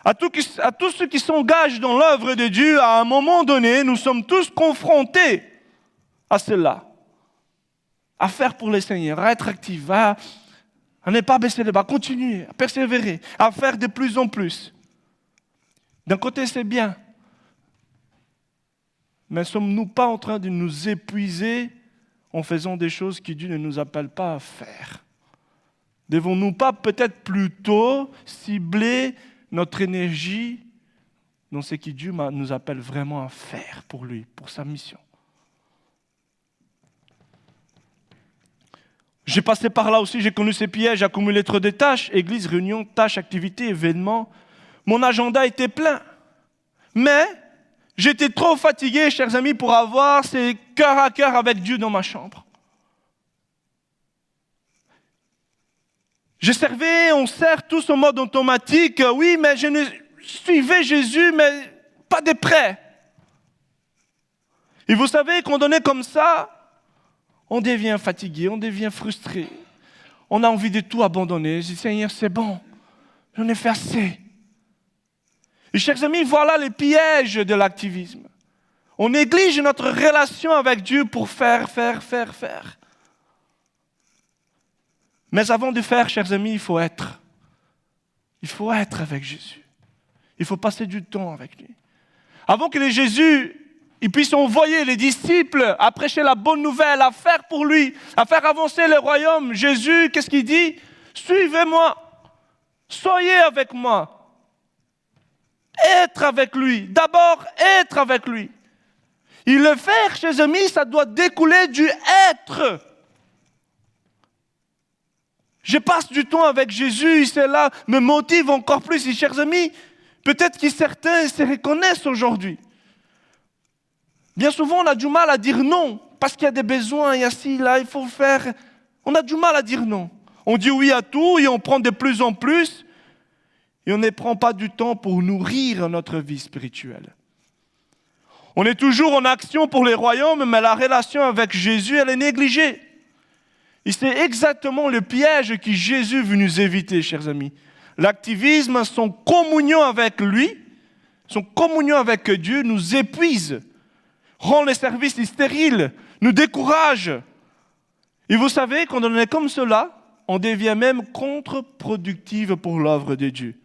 À tous ceux qui s'engagent dans l'œuvre de Dieu, à un moment donné, nous sommes tous confrontés à cela. À faire pour le Seigneur, à être actifs, à ne pas baisser les bras, à continuer, à persévérer, à faire de plus en plus. D'un côté, c'est bien. Mais ne sommes-nous pas en train de nous épuiser en faisant des choses que Dieu ne nous appelle pas à faire? Devons-nous pas peut-être plutôt cibler notre énergie dans ce que Dieu nous appelle vraiment à faire pour lui, pour sa mission? J'ai passé par là aussi, j'ai connu ces pièges, accumuler trop de tâches, église, réunion, tâches, activités, événements. Mon agenda était plein. Mais j'étais trop fatigué, chers amis, pour avoir ces cœur à cœur avec Dieu dans ma chambre. On sert tous en mode automatique. Oui, mais je ne suivais Jésus, mais pas de près. Et vous savez, quand on est comme ça, on devient fatigué, on devient frustré. On a envie de tout abandonner. Je dis, Seigneur, c'est bon, j'en ai fait assez. Et chers amis, voilà les pièges de l'activisme. On néglige notre relation avec Dieu pour faire. Mais avant de faire, chers amis, il faut être. Il faut être avec Jésus. Il faut passer du temps avec lui. Avant que Jésus puisse envoyer les disciples à prêcher la bonne nouvelle, à faire pour lui, à faire avancer le royaume, Jésus, qu'est-ce qu'il dit? Suivez-moi. Soyez avec moi. Être avec lui. D'abord, être avec lui. Et le faire, chers amis, ça doit découler du être. Je passe du temps avec Jésus, et cela me motive encore plus. Et chers amis, peut-être que certains se reconnaissent aujourd'hui. Bien souvent, on a du mal à dire non, parce qu'il y a des besoins, il y a ci, là, il faut faire. On a du mal à dire non. On dit oui à tout et on prend de plus en plus. Et on ne prend pas du temps pour nourrir notre vie spirituelle. On est toujours en action pour les royaumes, mais la relation avec Jésus, elle est négligée. Et c'est exactement le piège que Jésus veut nous éviter, chers amis. L'activisme, son communion avec lui, son communion avec Dieu nous épuise, rend les services stériles, nous décourage. Et vous savez, quand on est comme cela, on devient même contre-productif pour l'œuvre de Dieu.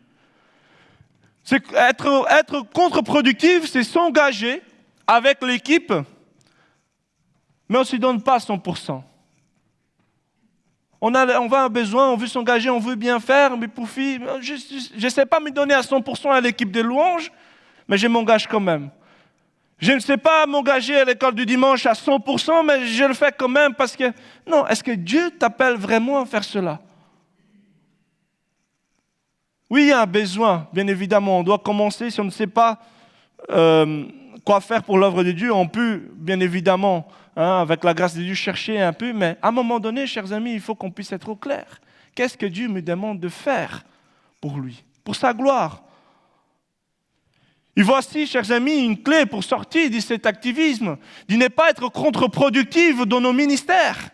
Être contre-productif, c'est s'engager avec l'équipe, mais on ne se donne pas 100%. On va un besoin, on veut s'engager, on veut bien faire, mais pour je ne sais pas me donner à 100% à l'équipe de louanges, mais je m'engage quand même. Je ne sais pas m'engager à l'école du dimanche à 100%, mais je le fais quand même parce que... Non, est-ce que Dieu t'appelle vraiment à faire cela? Oui, il y a un besoin, bien évidemment. On doit commencer, si on ne sait pas quoi faire pour l'œuvre de Dieu, on peut, bien évidemment, avec la grâce de Dieu, chercher un peu, mais à un moment donné, chers amis, il faut qu'on puisse être au clair. Qu'est-ce que Dieu me demande de faire pour lui, pour sa gloire? Et voici, chers amis, une clé pour sortir de cet activisme, de ne pas être contre-productif dans nos ministères.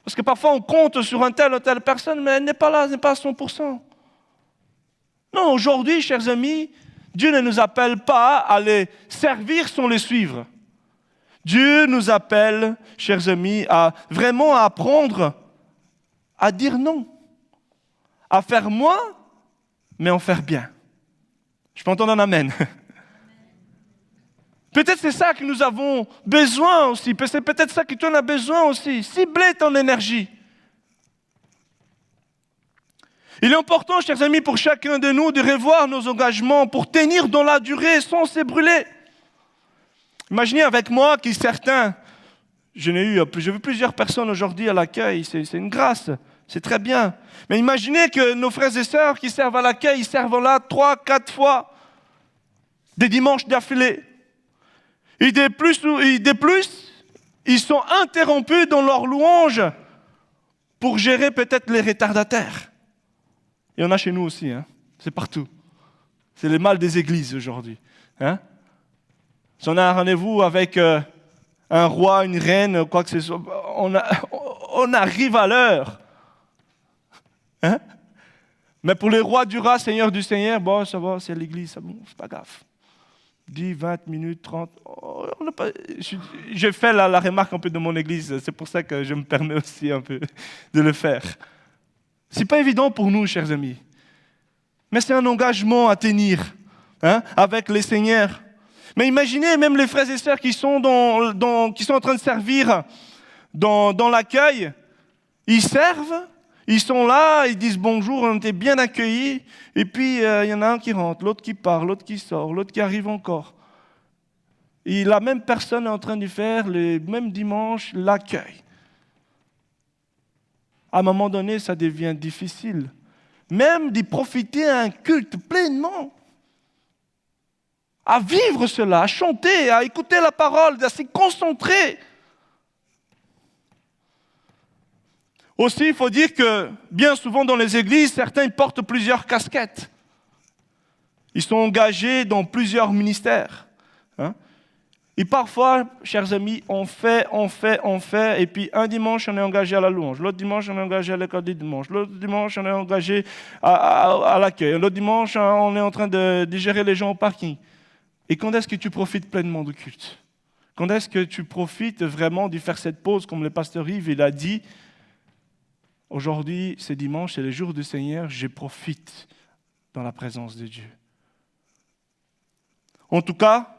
Parce que parfois on compte sur un tel ou telle personne, mais elle n'est pas là, elle n'est pas à 100%. Non, aujourd'hui, chers amis, Dieu ne nous appelle pas à les servir sans les suivre. Dieu nous appelle, chers amis, à vraiment apprendre à dire non, à faire moins, mais en faire bien. Je peux entendre un amen. Peut-être c'est ça que nous avons besoin aussi. C'est peut-être ça que tu en as besoin aussi. Cibler ton énergie. Il est important, chers amis, pour chacun de nous de revoir nos engagements pour tenir dans la durée sans s'ébruler. Imaginez avec moi que certains, j'ai vu plusieurs personnes aujourd'hui à l'accueil, c'est une grâce, c'est très bien. Mais imaginez que nos frères et sœurs qui servent à l'accueil, ils servent là 3, 4 fois, des dimanches d'affilée. Et de plus, ils sont interrompus dans leur louange pour gérer peut-être les retardataires. Il y en a chez nous aussi, hein. C'est partout. C'est le mal des églises aujourd'hui. Hein? Si on a un rendez-vous avec un roi, une reine, quoi que ce soit, on arrive à l'heure. Hein? Mais pour les rois du roi, seigneur du seigneur, bon, ça va, c'est l'église, ça, bon, c'est pas grave. 10, 20 minutes, 30. Je fais la remarque un peu de mon église, c'est pour ça que je me permets aussi un peu de le faire. Ce n'est pas évident pour nous, chers amis. Mais c'est un engagement à tenir avec les seigneurs. Mais imaginez même les frères et sœurs qui sont en train de servir dans l'accueil. Ils servent, ils sont là, ils disent bonjour, on était bien accueillis. Et puis, il y en a un qui rentre, l'autre qui part, l'autre qui sort, l'autre qui arrive encore. Et la même personne est en train de faire, le même dimanche, l'accueil. À un moment donné, ça devient difficile. Même d'y profiter à un culte pleinement. À vivre cela, à chanter, à écouter la parole, à s'y concentrer. Aussi, il faut dire que bien souvent dans les églises, certains portent plusieurs casquettes. Ils sont engagés dans plusieurs ministères. Et parfois, chers amis, on fait, et puis un dimanche, on est engagé à la louange, l'autre dimanche, on est engagé à l'école du dimanche, l'autre dimanche, on est engagé à l'accueil, l'autre dimanche, on est en train de gérer les gens au parking. Et quand est-ce que tu profites pleinement du culte? Quand est-ce que tu profites vraiment de faire cette pause, comme le pasteur Yves il a dit, aujourd'hui, c'est dimanche, c'est le jour du Seigneur, je profite dans la présence de Dieu. En tout cas,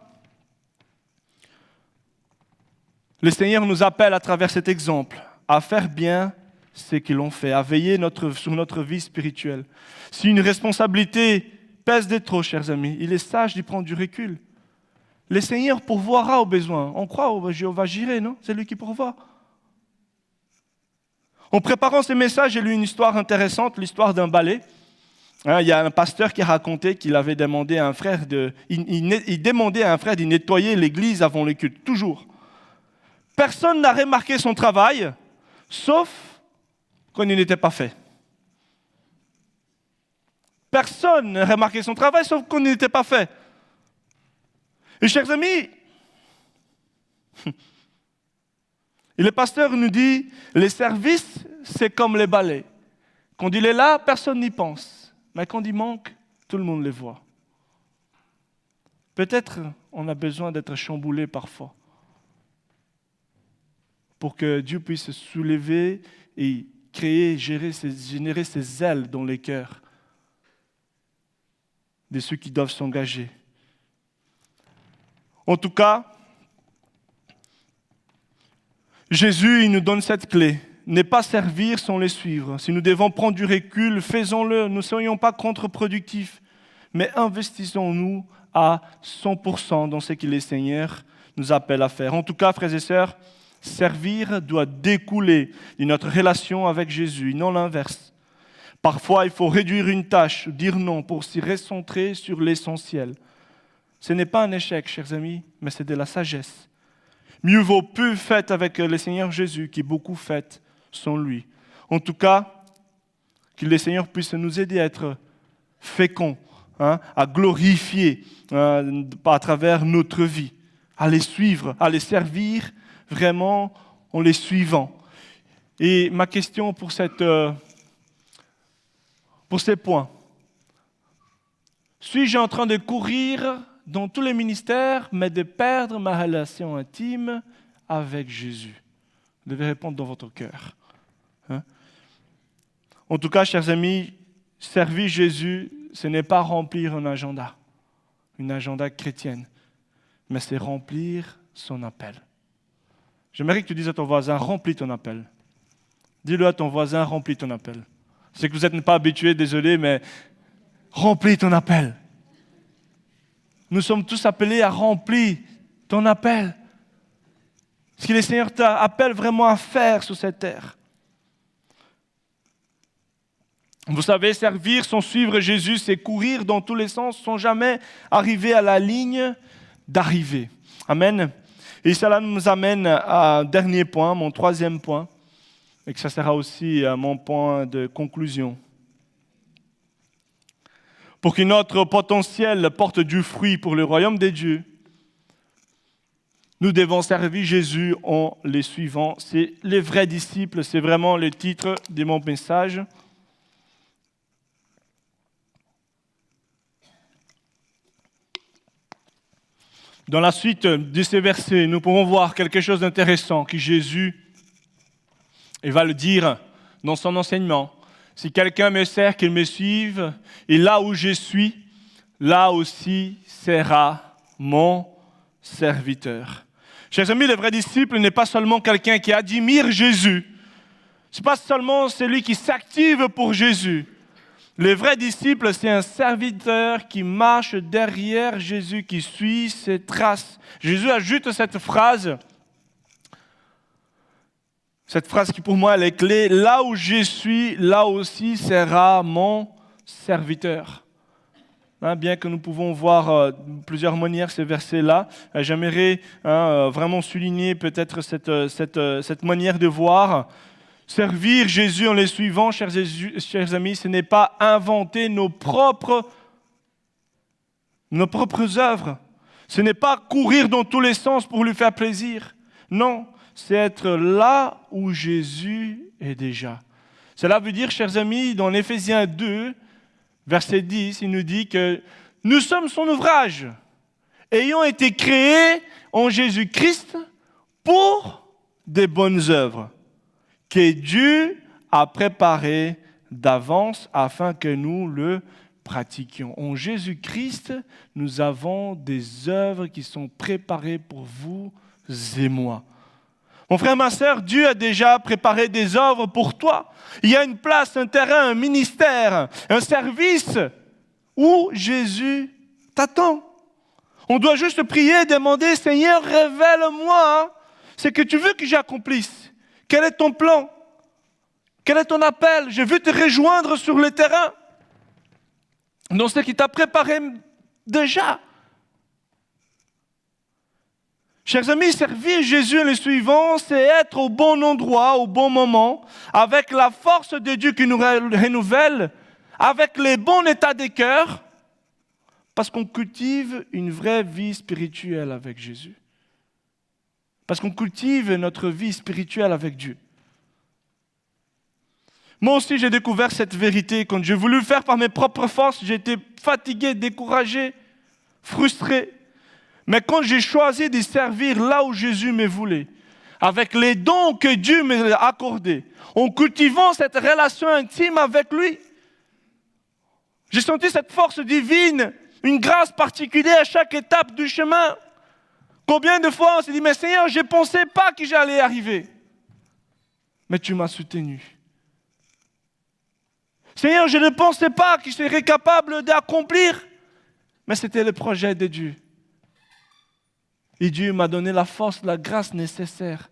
le Seigneur nous appelle à travers cet exemple à faire bien ce qu'ils ont fait, à veiller sur notre vie spirituelle. Si une responsabilité pèse de trop, chers amis, il est sage d'y prendre du recul. Le Seigneur pourvoira aux besoins. On croit au Jéhovah Jireh, non? C'est lui qui pourvoit. En préparant ce message, j'ai lu une histoire intéressante, l'histoire d'un balai. Il y a un pasteur qui a raconté qu'il avait demandé à un frère il demandait à un frère de nettoyer l'église avant le culte, toujours. Personne n'a remarqué son travail, sauf quand il n'était pas fait. Personne n'a remarqué son travail, sauf quand il n'était pas fait. Et chers amis, et le pasteur nous dit, les services, c'est comme les balais. Quand il est là, personne n'y pense. Mais quand il manque, tout le monde les voit. Peut-être on a besoin d'être chamboulé parfois, pour que Dieu puisse se soulever et générer ses ailes dans les cœurs de ceux qui doivent s'engager. En tout cas, Jésus il nous donne cette clé. Ne pas servir sans les suivre. Si nous devons prendre du recul, faisons-le. Ne soyons pas contre-productifs, mais investissons-nous à 100% dans ce que le Seigneur nous appelle à faire. En tout cas, frères et sœurs, servir doit découler de notre relation avec Jésus, non l'inverse. Parfois, il faut réduire une tâche, dire non pour s'y recentrer sur l'essentiel. Ce n'est pas un échec, chers amis, mais c'est de la sagesse. Mieux vaut peu fait avec le Seigneur Jésus que beaucoup fait sans lui. En tout cas, que le Seigneur puisse nous aider à être féconds à glorifier à travers notre vie, à les suivre, à les servir vraiment en les suivant. Et ma question pour ces points, suis-je en train de courir dans tous les ministères, mais de perdre ma relation intime avec Jésus? Vous devez répondre dans votre cœur. En tout cas, chers amis, servir Jésus, ce n'est pas remplir une agenda chrétienne, mais c'est remplir son appel. J'aimerais que tu dises à ton voisin, remplis ton appel. Dis-le à ton voisin, remplis ton appel. Je sais que vous n'êtes pas habitués, désolé, mais remplis ton appel. Nous sommes tous appelés à remplir ton appel. Ce que le Seigneur t'appelle vraiment à faire sur cette terre. Vous savez, servir sans suivre Jésus, c'est courir dans tous les sens sans jamais arriver à la ligne d'arrivée. Amen. Et cela nous amène à un dernier point, mon troisième point, et que ça sera aussi mon point de conclusion. Pour que notre potentiel porte du fruit pour le royaume des dieux, nous devons servir Jésus en les suivant. C'est les vrais disciples, c'est vraiment le titre de mon message. Dans la suite de ces versets, nous pouvons voir quelque chose d'intéressant que Jésus va le dire dans son enseignement. Si quelqu'un me sert, qu'il me suive, et là où je suis, là aussi sera mon serviteur. Chers amis, le vrai disciple n'est pas seulement quelqu'un qui admire Jésus. Ce n'est pas seulement celui qui s'active pour Jésus. Le vrai disciple, c'est un serviteur qui marche derrière Jésus, qui suit ses traces. Jésus ajoute cette phrase qui pour moi elle est clé. Là où je suis, là aussi sera mon serviteur. Bien que nous pouvons voir de plusieurs manières ces versets-là, j'aimerais vraiment souligner peut-être cette manière de voir. Servir Jésus en les suivant, chers amis, ce n'est pas inventer nos propres œuvres. Ce n'est pas courir dans tous les sens pour lui faire plaisir. Non, c'est être là où Jésus est déjà. Cela veut dire, chers amis, dans Éphésiens 2, verset 10, il nous dit que nous sommes son ouvrage, ayant été créés en Jésus-Christ pour des bonnes œuvres que Dieu a préparé d'avance afin que nous le pratiquions. En Jésus-Christ, nous avons des œuvres qui sont préparées pour vous et moi. Mon frère, ma sœur, Dieu a déjà préparé des œuvres pour toi. Il y a une place, un terrain, un ministère, un service où Jésus t'attend. On doit juste prier et demander, Seigneur, révèle-moi ce que tu veux que j'accomplisse. Quel est ton plan? Quel est ton appel? Je veux te rejoindre sur le terrain. Dans ce qui t'a préparé déjà. Chers amis, servir Jésus et le suivant, c'est être au bon endroit, au bon moment, avec la force de Dieu qui nous renouvelle, avec les bons états des cœurs, parce qu'on cultive une vraie vie spirituelle avec Jésus. Parce qu'on cultive notre vie spirituelle avec Dieu. Moi aussi, j'ai découvert cette vérité. Quand j'ai voulu le faire par mes propres forces, j'étais fatigué, découragé, frustré. Mais quand j'ai choisi de servir là où Jésus me voulait, avec les dons que Dieu m'a accordés, en cultivant cette relation intime avec lui, j'ai senti cette force divine, une grâce particulière à chaque étape du chemin. Combien de fois on s'est dit, mais Seigneur, je ne pensais pas que j'allais arriver. Mais tu m'as soutenu. Seigneur, je ne pensais pas que je serais capable d'accomplir. Mais c'était le projet de Dieu. Et Dieu m'a donné la force, la grâce nécessaire.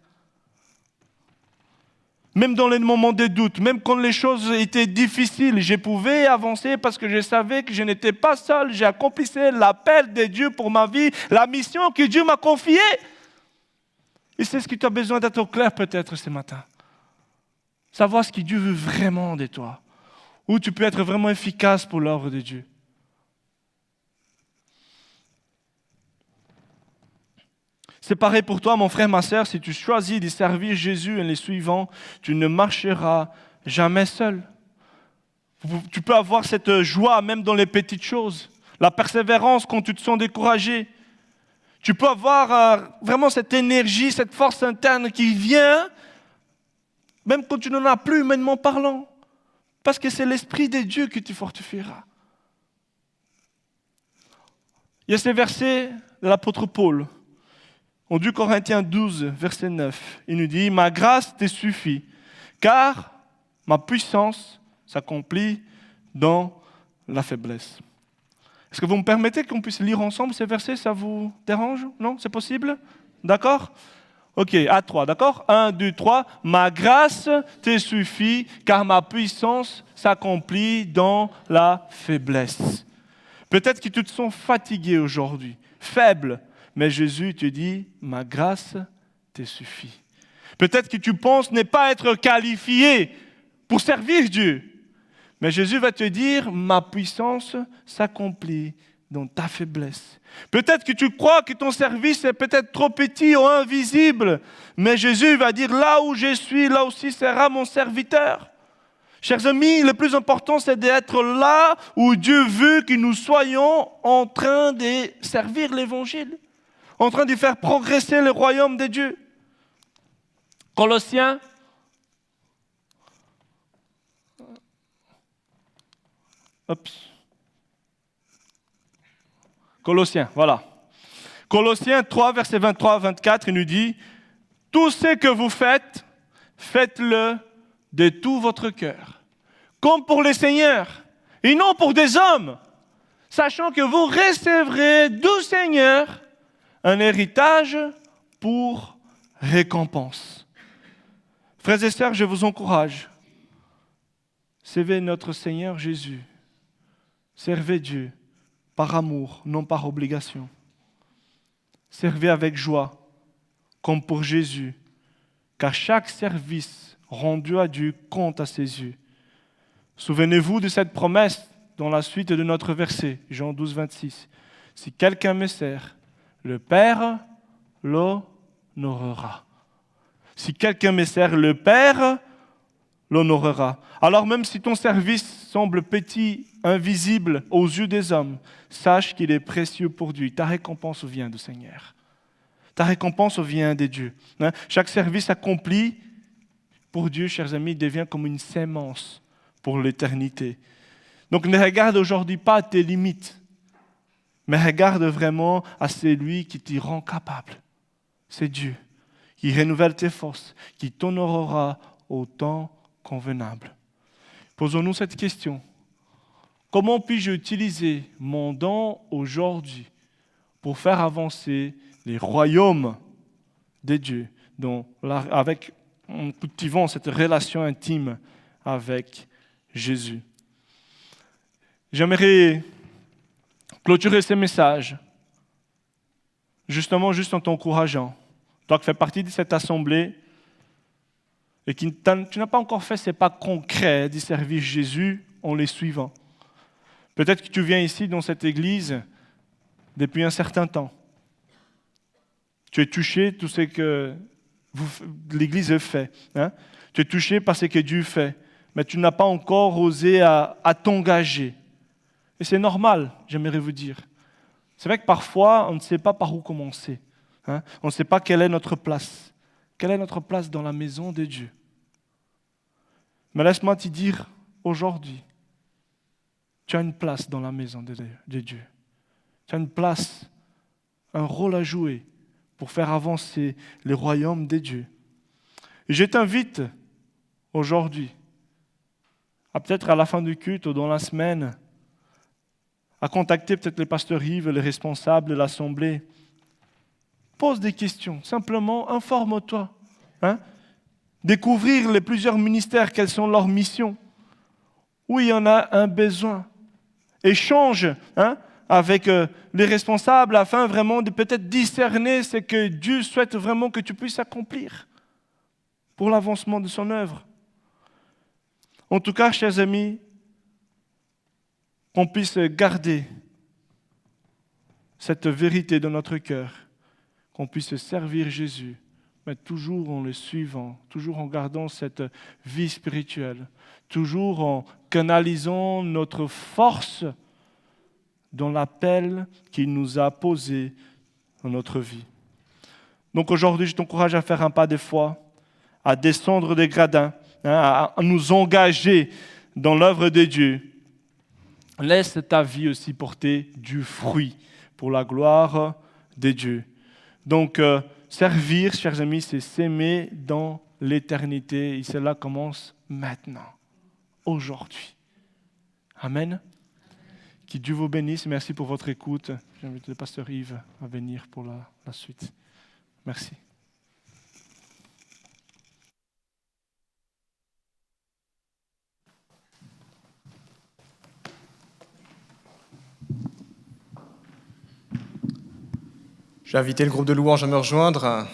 Même dans les moments de doute, même quand les choses étaient difficiles, je pouvais avancer parce que je savais que je n'étais pas seul. J'ai accompli l'appel de Dieu pour ma vie, la mission que Dieu m'a confiée. Et c'est ce que tu as besoin d'être au clair peut-être ce matin. Savoir ce que Dieu veut vraiment de toi. Où tu peux être vraiment efficace pour l'œuvre de Dieu. C'est pareil pour toi, mon frère, ma sœur, si tu choisis de servir Jésus en les suivant, tu ne marcheras jamais seul. Tu peux avoir cette joie même dans les petites choses, la persévérance quand tu te sens découragé. Tu peux avoir vraiment cette énergie, cette force interne qui vient, même quand tu n'en as plus humainement parlant, parce que c'est l'Esprit de Dieu qui te fortifiera. Il y a ces versets de l'apôtre Paul. En 2 Corinthiens 12, verset 9, il nous dit « Ma grâce te suffit, car ma puissance s'accomplit dans la faiblesse. » Est-ce que vous me permettez qu'on puisse lire ensemble ces versets? Ça vous dérange? Non? C'est possible? D'accord? Ok, à 3, d'accord? 1, 2, 3. « Ma grâce te suffit, car ma puissance s'accomplit dans la faiblesse. » Peut-être que tu te sens fatigué aujourd'hui, faible, mais Jésus te dit, ma grâce te suffit. Peut-être que tu penses ne pas être qualifié pour servir Dieu. Mais Jésus va te dire, ma puissance s'accomplit dans ta faiblesse. Peut-être que tu crois que ton service est peut-être trop petit ou invisible. Mais Jésus va dire, là où je suis, là aussi sera mon serviteur. Chers amis, le plus important, c'est d'être là où Dieu veut que nous soyons en train de servir l'Évangile. En train de faire progresser le royaume de Dieu. Colossiens. Colossiens, voilà. Colossiens 3, versets 23 à 24, il nous dit « Tout ce que vous faites, faites-le de tout votre cœur, comme pour le Seigneur, et non pour des hommes, sachant que vous recevrez du Seigneur un héritage pour récompense. » Frères et sœurs, je vous encourage. Servez notre Seigneur Jésus. Servez Dieu par amour, non par obligation. Servez avec joie, comme pour Jésus, car chaque service rendu à Dieu compte à ses yeux. Souvenez-vous de cette promesse dans la suite de notre verset, Jean 12, 26. « Si quelqu'un me sert, le Père l'honorera. » Si quelqu'un me sert, le Père l'honorera. Alors même si ton service semble petit, invisible aux yeux des hommes, sache qu'il est précieux pour Dieu. Ta récompense vient du Seigneur. Ta récompense vient de Dieu. Chaque service accompli pour Dieu, chers amis, devient comme une sémence pour l'éternité. Donc ne regarde aujourd'hui pas tes limites, mais regarde vraiment à celui qui t'y rend capable. C'est Dieu qui renouvelle tes forces, qui t'honorera au temps convenable. Posons-nous cette question. Comment puis-je utiliser mon don aujourd'hui pour faire avancer les royaumes de Dieu en cultivant cette relation intime avec Jésus? J'aimerais clôturer ce message justement juste en t'encourageant. Toi qui fais partie de cette assemblée et qui tu n'as pas encore fait ces pas concrets de servir Jésus en les suivant. Peut-être que tu viens ici dans cette église depuis un certain temps. Tu es touché par tout ce que l'église fait. Tu es touché par ce que Dieu fait, mais tu n'as pas encore osé à t'engager. Et c'est normal, j'aimerais vous dire. C'est vrai que parfois, on ne sait pas par où commencer. On ne sait pas quelle est notre place. Quelle est notre place dans la maison de Dieu? Mais laisse-moi te dire, aujourd'hui, tu as une place dans la maison de Dieu. Tu as une place, un rôle à jouer pour faire avancer le royaume de Dieu. Et je t'invite aujourd'hui, peut-être à la fin du culte ou dans la semaine, à contacter peut-être les pasteurs Yves, les responsables de l'assemblée. Pose des questions, simplement informe-toi. Découvrir les plusieurs ministères, quelles sont leurs missions. Où il y en a un besoin. Échange avec les responsables afin vraiment de peut-être discerner ce que Dieu souhaite vraiment que tu puisses accomplir pour l'avancement de son œuvre. En tout cas, chers amis, qu'on puisse garder cette vérité dans notre cœur, qu'on puisse servir Jésus, mais toujours en le suivant, toujours en gardant cette vie spirituelle, toujours en canalisant notre force dans l'appel qu'il nous a posé dans notre vie. Donc aujourd'hui, je t'encourage à faire un pas de foi, à descendre des gradins, à nous engager dans l'œuvre de Dieu. Laisse ta vie aussi porter du fruit pour la gloire de Dieu. Donc, servir, chers amis, c'est s'aimer dans l'éternité. Et cela commence maintenant, aujourd'hui. Amen. Que Dieu vous bénisse. Merci pour votre écoute. J'invite le pasteur Yves à venir pour la suite. Merci. J'ai invité le groupe de louanges à me rejoindre.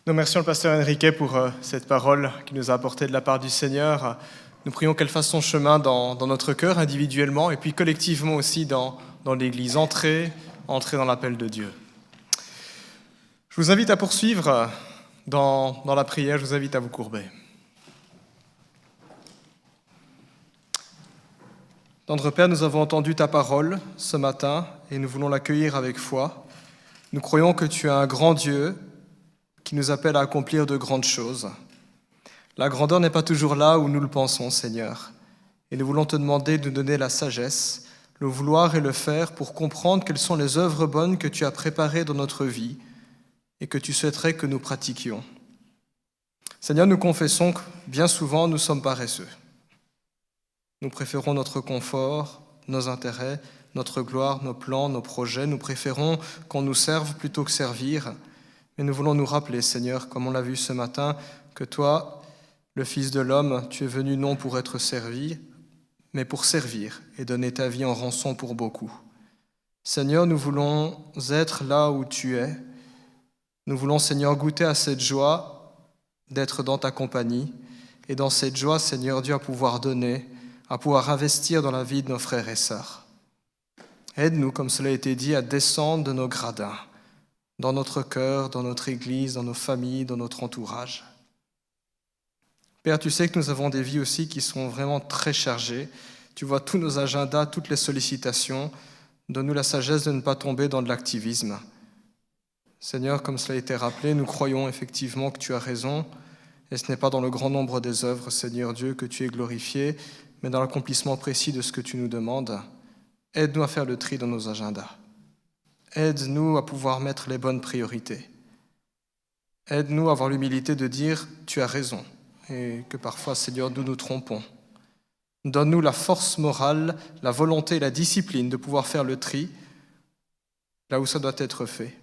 Nous remercions le pasteur Enrique pour cette parole qu'il nous a apportée de la part du Seigneur. Nous prions qu'elle fasse son chemin dans notre cœur individuellement et puis collectivement aussi dans l'Église. Entrez dans l'appel de Dieu. Je vous invite à poursuivre dans la prière, je vous invite à vous courber. Tendre Père, nous avons entendu ta parole ce matin et nous voulons l'accueillir avec foi. Nous croyons que tu es un grand Dieu qui nous appelle à accomplir de grandes choses. La grandeur n'est pas toujours là où nous le pensons, Seigneur. Et nous voulons te demander de nous donner la sagesse, le vouloir et le faire pour comprendre quelles sont les œuvres bonnes que tu as préparées dans notre vie et que tu souhaiterais que nous pratiquions. Seigneur, nous confessons que bien souvent nous sommes paresseux. Nous préférons notre confort, nos intérêts, notre gloire, nos plans, nos projets. Nous préférons qu'on nous serve plutôt que servir. Mais nous voulons nous rappeler, Seigneur, comme on l'a vu ce matin, que toi, le Fils de l'homme, tu es venu non pour être servi, mais pour servir et donner ta vie en rançon pour beaucoup. Seigneur, nous voulons être là où tu es. Nous voulons, Seigneur, goûter à cette joie d'être dans ta compagnie. Et dans cette joie, Seigneur Dieu, à pouvoir donner, à pouvoir investir dans la vie de nos frères et sœurs. Aide-nous, comme cela a été dit, à descendre de nos gradins, dans notre cœur, dans notre Église, dans nos familles, dans notre entourage. Père, tu sais que nous avons des vies aussi qui sont vraiment très chargées. Tu vois tous nos agendas, toutes les sollicitations. Donne-nous la sagesse de ne pas tomber dans de l'activisme. Seigneur, comme cela a été rappelé, nous croyons effectivement que tu as raison. Et ce n'est pas dans le grand nombre des œuvres, Seigneur Dieu, que tu es glorifié, mais dans l'accomplissement précis de ce que tu nous demandes. Aide-nous à faire le tri dans nos agendas. Aide-nous à pouvoir mettre les bonnes priorités. Aide-nous à avoir l'humilité de dire « tu as raison » et que parfois, Seigneur, nous nous trompons. Donne-nous la force morale, la volonté et la discipline de pouvoir faire le tri là où ça doit être fait.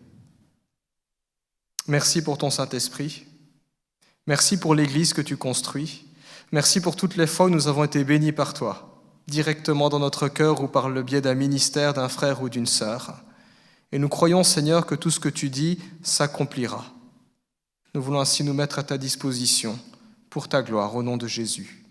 Merci pour ton Saint-Esprit. Merci pour l'Église que tu construis. Merci pour toutes les fois où nous avons été bénis par toi, directement dans notre cœur ou par le biais d'un ministère, d'un frère ou d'une sœur. Et nous croyons, Seigneur, que tout ce que tu dis s'accomplira. Nous voulons ainsi nous mettre à ta disposition pour ta gloire, au nom de Jésus.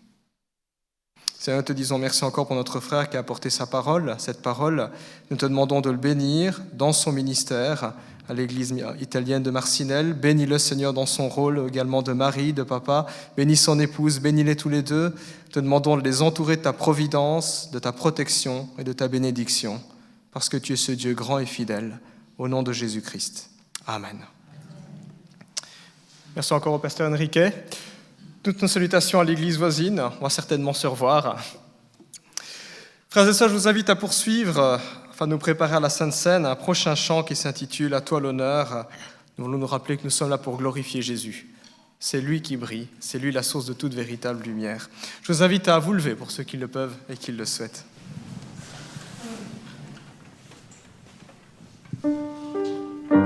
Seigneur, nous te disons merci encore pour notre frère qui a apporté sa parole, cette parole. Nous te demandons de le bénir dans son ministère à l'église italienne de Marcinelle. Bénis-le, Seigneur, dans son rôle également de mari, de papa. Bénis son épouse, bénis-les tous les deux. Nous te demandons de les entourer de ta providence, de ta protection et de ta bénédiction, parce que tu es ce Dieu grand et fidèle, au nom de Jésus-Christ. Amen. Merci encore au pasteur Enrique. Toutes nos salutations à l'église voisine, on va certainement se revoir. Frères et sœurs, je vous invite à poursuivre, afin de nous préparer à la Sainte Seine, un prochain chant qui s'intitule « À toi l'honneur ». Nous voulons nous rappeler que nous sommes là pour glorifier Jésus. C'est lui qui brille, c'est lui la source de toute véritable lumière. Je vous invite à vous lever pour ceux qui le peuvent et qui le souhaitent. Oh, toi l'honneur.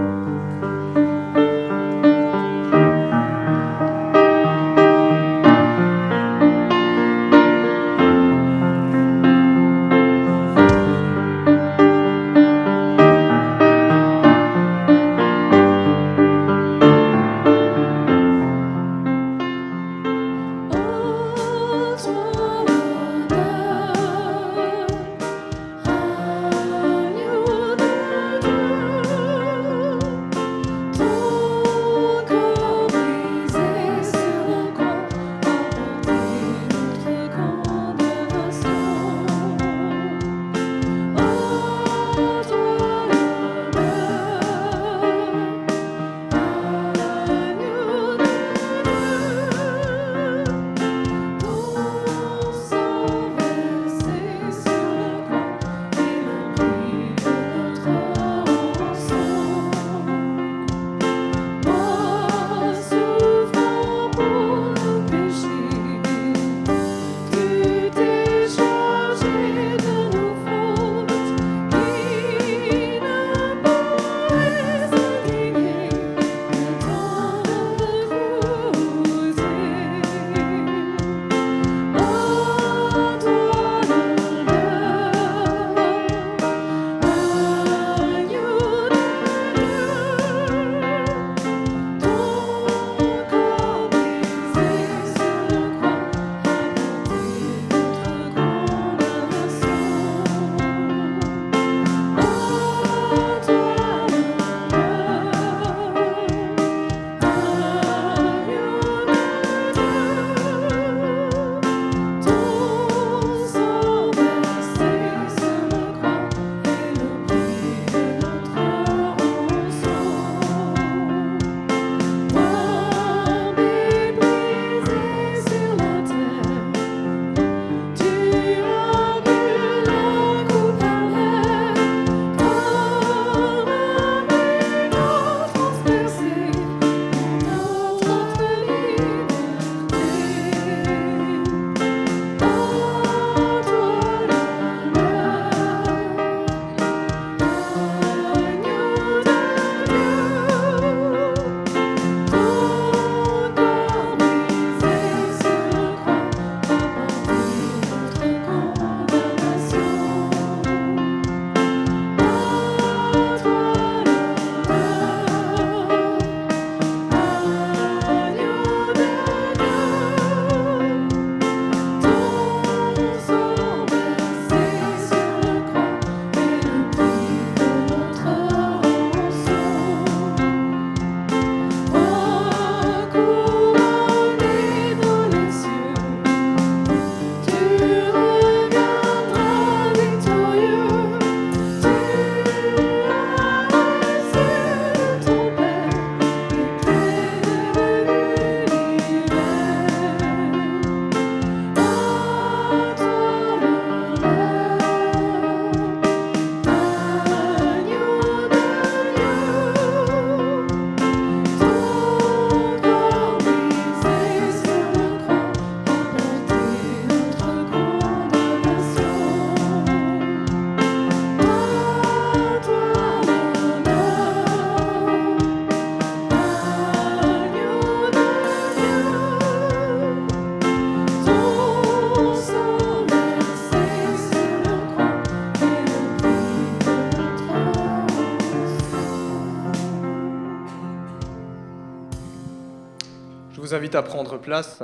invite à prendre place.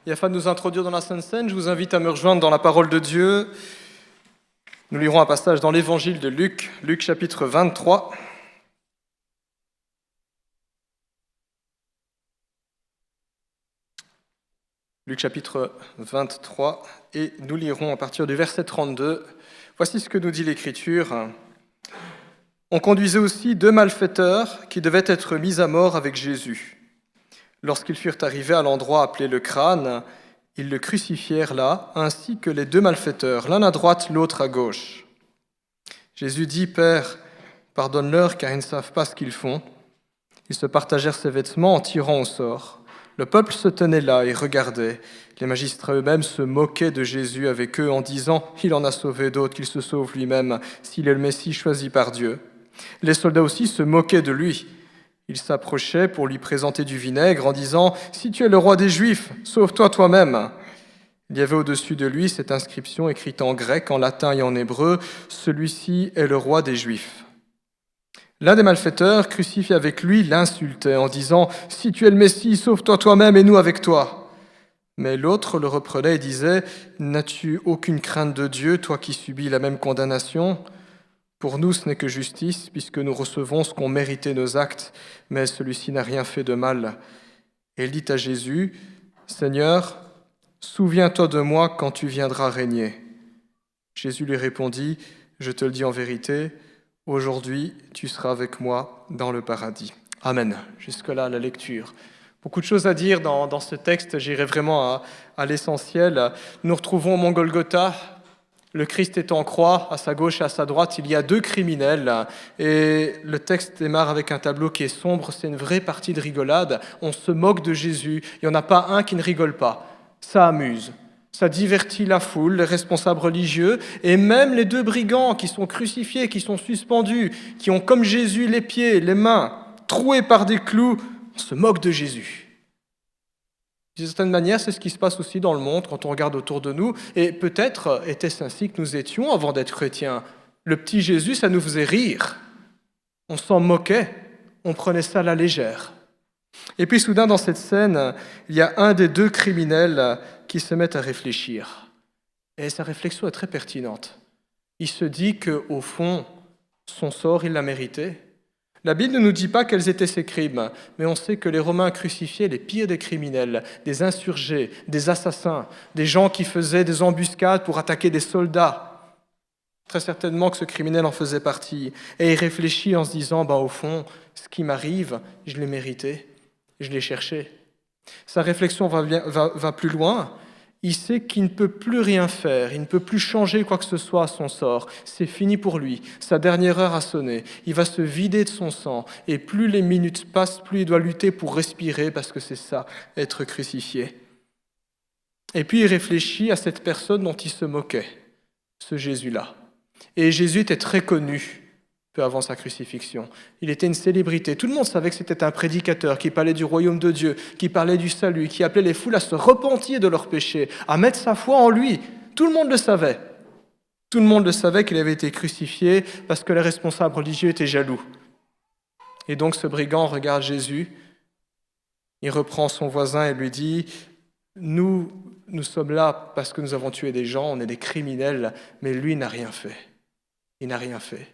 Et afin de nous introduire dans la Sainte Seine, je vous invite à me rejoindre dans la parole de Dieu. Nous lirons un passage dans l'évangile de Luc, Luc chapitre 23. Luc chapitre 23, et nous lirons à partir du verset 32. Voici ce que nous dit l'Écriture. On conduisait aussi 2 malfaiteurs qui devaient être mis à mort avec Jésus. Lorsqu'ils furent arrivés à l'endroit appelé le Crâne, ils le crucifièrent là, ainsi que les 2 malfaiteurs, l'un à droite, l'autre à gauche. Jésus dit, « Père, pardonne-leur car ils ne savent pas ce qu'ils font. » Ils se partagèrent ses vêtements en tirant au sort. Le peuple se tenait là et regardait. Les magistrats eux-mêmes se moquaient de Jésus avec eux en disant « Il en a sauvé d'autres, qu'il se sauve lui-même, s'il est le Messie choisi par Dieu. » Les soldats aussi se moquaient de lui. Ils s'approchaient pour lui présenter du vinaigre en disant « Si tu es le roi des Juifs, sauve-toi toi-même !» Il y avait au-dessus de lui cette inscription écrite en grec, en latin et en hébreu « Celui-ci est le roi des Juifs ». L'un des malfaiteurs, crucifié avec lui, l'insultait en disant « Si tu es le Messie, sauve-toi toi-même et nous avec toi !» Mais l'autre le reprenait et disait « N'as-tu aucune crainte de Dieu, toi qui subis la même condamnation ? Pour nous, ce n'est que justice, puisque nous recevons ce qu'ont mérité nos actes, mais celui-ci n'a rien fait de mal. » Et il dit à Jésus « Seigneur, souviens-toi de moi quand tu viendras régner. » Jésus lui répondit « Je te le dis en vérité, aujourd'hui, tu seras avec moi dans le paradis. » Amen. Jusque-là, la lecture. Beaucoup de choses à dire dans ce texte. J'irai vraiment à l'essentiel. Nous retrouvons au mont Golgotha. Le Christ est en croix. À sa gauche et à sa droite, il y a 2 criminels. Et le texte démarre avec un tableau qui est sombre. C'est une vraie partie de rigolade. On se moque de Jésus. Il n'y en a pas un qui ne rigole pas. Ça amuse. Ça divertit la foule, les responsables religieux, et même les 2 brigands qui sont crucifiés, qui sont suspendus, qui ont comme Jésus les pieds, les mains, troués par des clous. On se moque de Jésus. D'une certaine manière, c'est ce qui se passe aussi dans le monde quand on regarde autour de nous. Et peut-être était-ce ainsi que nous étions avant d'être chrétiens. Le petit Jésus, ça nous faisait rire. On s'en moquait, on prenait ça à la légère. Et puis soudain, dans cette scène, il y a un des 2 criminels qui se met à réfléchir. Et sa réflexion est très pertinente. Il se dit qu'au fond, son sort, il l'a mérité. La Bible ne nous dit pas quels étaient ses crimes, mais on sait que les Romains crucifiaient les pires des criminels, des insurgés, des assassins, des gens qui faisaient des embuscades pour attaquer des soldats. Très certainement que ce criminel en faisait partie. Et il réfléchit en se disant, au fond, ce qui m'arrive, je l'ai mérité, je l'ai cherché. Sa réflexion va plus loin. Il sait qu'il ne peut plus rien faire, il ne peut plus changer quoi que ce soit à son sort. C'est fini pour lui, sa dernière heure a sonné. Il va se vider de son sang, et plus les minutes passent, plus il doit lutter pour respirer, parce que c'est ça, être crucifié. Et puis il réfléchit à cette personne dont il se moquait, ce Jésus-là. Et Jésus était très connu peu avant sa crucifixion. Il était une célébrité. Tout le monde savait que c'était un prédicateur qui parlait du royaume de Dieu, qui parlait du salut, qui appelait les foules à se repentir de leurs péchés, à mettre sa foi en lui. Tout le monde le savait. Tout le monde le savait qu'il avait été crucifié parce que les responsables religieux étaient jaloux. Et donc ce brigand regarde Jésus, il reprend son voisin et lui dit « Nous sommes là parce que nous avons tué des gens, on est des criminels, mais lui n'a rien fait. Il n'a rien fait. »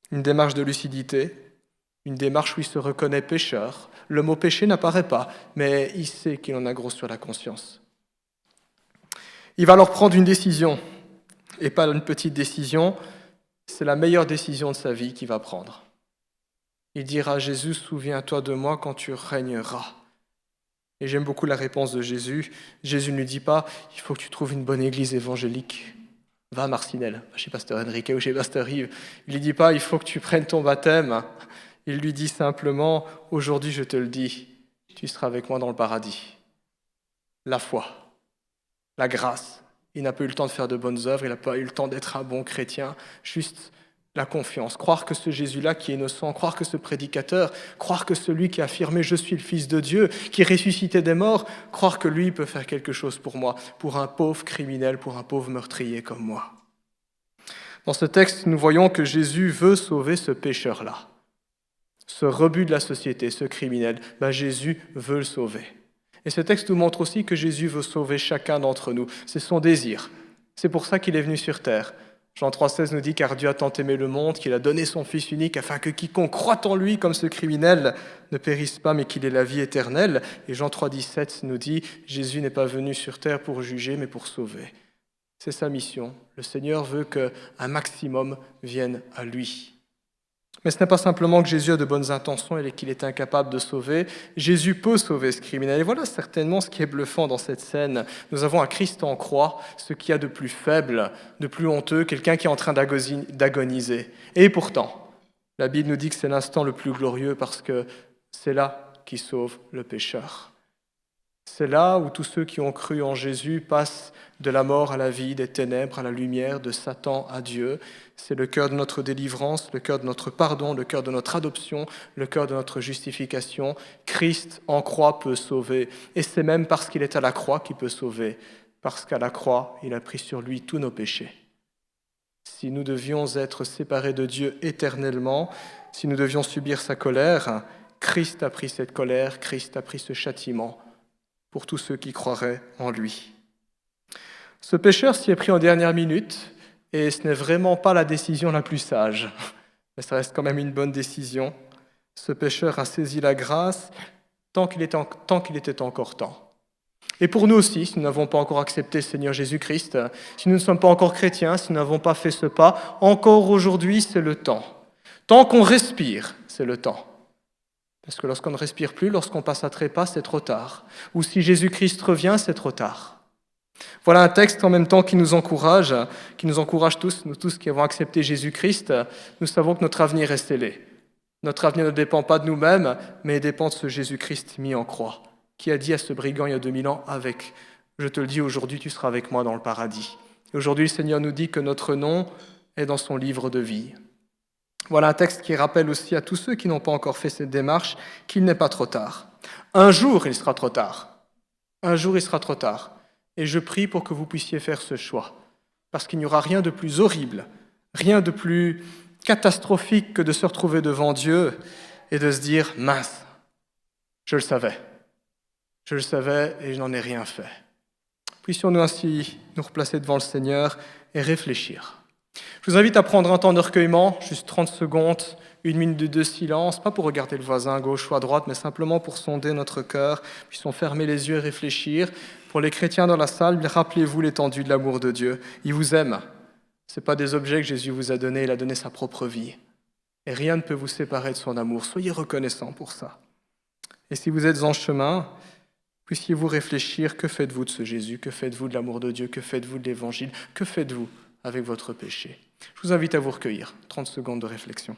Une démarche de lucidité, une démarche où il se reconnaît pécheur. Le mot péché n'apparaît pas, mais il sait qu'il en a gros sur la conscience. Il va alors prendre une décision, et pas une petite décision, c'est la meilleure décision de sa vie qu'il va prendre. Il dira à Jésus, « Souviens-toi de moi quand tu régneras. » Et j'aime beaucoup la réponse de Jésus. Jésus ne lui dit pas, « Il faut que tu trouves une bonne église évangélique. » Va à Marcinelle, chez Pasteur Enrique ou chez Pasteur Yves. Il ne lui dit pas, il faut que tu prennes ton baptême. Il lui dit simplement, aujourd'hui je te le dis, tu seras avec moi dans le paradis. La foi, la grâce. Il n'a pas eu le temps de faire de bonnes œuvres, il n'a pas eu le temps d'être un bon chrétien, juste la confiance. Croire que ce Jésus-là qui est innocent, croire que ce prédicateur, croire que celui qui a affirmé « Je suis le Fils de Dieu », qui ressuscitait des morts, croire que lui peut faire quelque chose pour moi, pour un pauvre criminel, pour un pauvre meurtrier comme moi. Dans ce texte, nous voyons que Jésus veut sauver ce pécheur-là. ce rebut de la société, ce criminel, Jésus veut le sauver. Et ce texte nous montre aussi que Jésus veut sauver chacun d'entre nous. C'est son désir. C'est pour ça qu'il est venu sur terre. Jean 3,16 nous dit « Car Dieu a tant aimé le monde qu'il a donné son Fils unique afin que quiconque croit en lui comme ce criminel ne périsse pas mais qu'il ait la vie éternelle. » Et Jean 3,17 nous dit « Jésus n'est pas venu sur terre pour juger mais pour sauver. » C'est sa mission. Le Seigneur veut qu'un maximum vienne à lui. Mais ce n'est pas simplement que Jésus a de bonnes intentions et qu'il est incapable de sauver. Jésus peut sauver ce criminel. Et voilà certainement ce qui est bluffant dans cette scène. Nous avons un Christ en croix, ce qu'il y a de plus faible, de plus honteux, quelqu'un qui est en train d'agoniser. Et pourtant, la Bible nous dit que c'est l'instant le plus glorieux parce que c'est là qui sauve le pécheur. C'est là où tous ceux qui ont cru en Jésus passent de la mort à la vie, des ténèbres à la lumière, de Satan à Dieu. C'est le cœur de notre délivrance, le cœur de notre pardon, le cœur de notre adoption, le cœur de notre justification. Christ en croix peut sauver. Et c'est même parce qu'il est à la croix qu'il peut sauver. Parce qu'à la croix, il a pris sur lui tous nos péchés. Si nous devions être séparés de Dieu éternellement, si nous devions subir sa colère, Christ a pris cette colère, Christ a pris ce châtiment pour tous ceux qui croiraient en lui. Ce pécheur s'y est pris en dernière minute, et ce n'est vraiment pas la décision la plus sage, mais ça reste quand même une bonne décision. Ce pécheur a saisi la grâce tant qu'il était encore temps. Et pour nous aussi, si nous n'avons pas encore accepté le Seigneur Jésus-Christ, si nous ne sommes pas encore chrétiens, si nous n'avons pas fait ce pas, encore aujourd'hui, c'est le temps. Tant qu'on respire, c'est le temps. Parce que lorsqu'on ne respire plus, lorsqu'on passe à trépas, c'est trop tard. Ou si Jésus-Christ revient, c'est trop tard. Voilà un texte en même temps qui nous encourage tous, nous tous qui avons accepté Jésus-Christ. Nous savons que notre avenir est scellé. Notre avenir ne dépend pas de nous-mêmes, mais dépend de ce Jésus-Christ mis en croix, qui a dit à ce brigand il y a 2000 ans, je te le dis aujourd'hui, tu seras avec moi dans le paradis. Et aujourd'hui, le Seigneur nous dit que notre nom est dans son livre de vie. Voilà un texte qui rappelle aussi à tous ceux qui n'ont pas encore fait cette démarche qu'il n'est pas trop tard. Un jour, il sera trop tard. Un jour, il sera trop tard. Et je prie pour que vous puissiez faire ce choix. Parce qu'il n'y aura rien de plus horrible, rien de plus catastrophique que de se retrouver devant Dieu et de se dire « mince, je le savais et je n'en ai rien fait ». Puissions-nous ainsi nous replacer devant le Seigneur et réfléchir. Je vous invite à prendre un temps de recueillement, juste 30 secondes, 1 minute de silence, pas pour regarder le voisin à gauche ou à droite, mais simplement pour sonder notre cœur, puissions fermer les yeux et réfléchir. Pour les chrétiens dans la salle, rappelez-vous l'étendue de l'amour de Dieu. Il vous aime. Ce n'est pas des objets que Jésus vous a donnés, il a donné sa propre vie. Et rien ne peut vous séparer de son amour. Soyez reconnaissants pour ça. Et si vous êtes en chemin, puissiez-vous réfléchir, que faites-vous de ce Jésus? Que faites-vous de l'amour de Dieu? Que faites-vous de l'Évangile? Que faites-vous avec votre péché? Je vous invite à vous recueillir. 30 secondes de réflexion.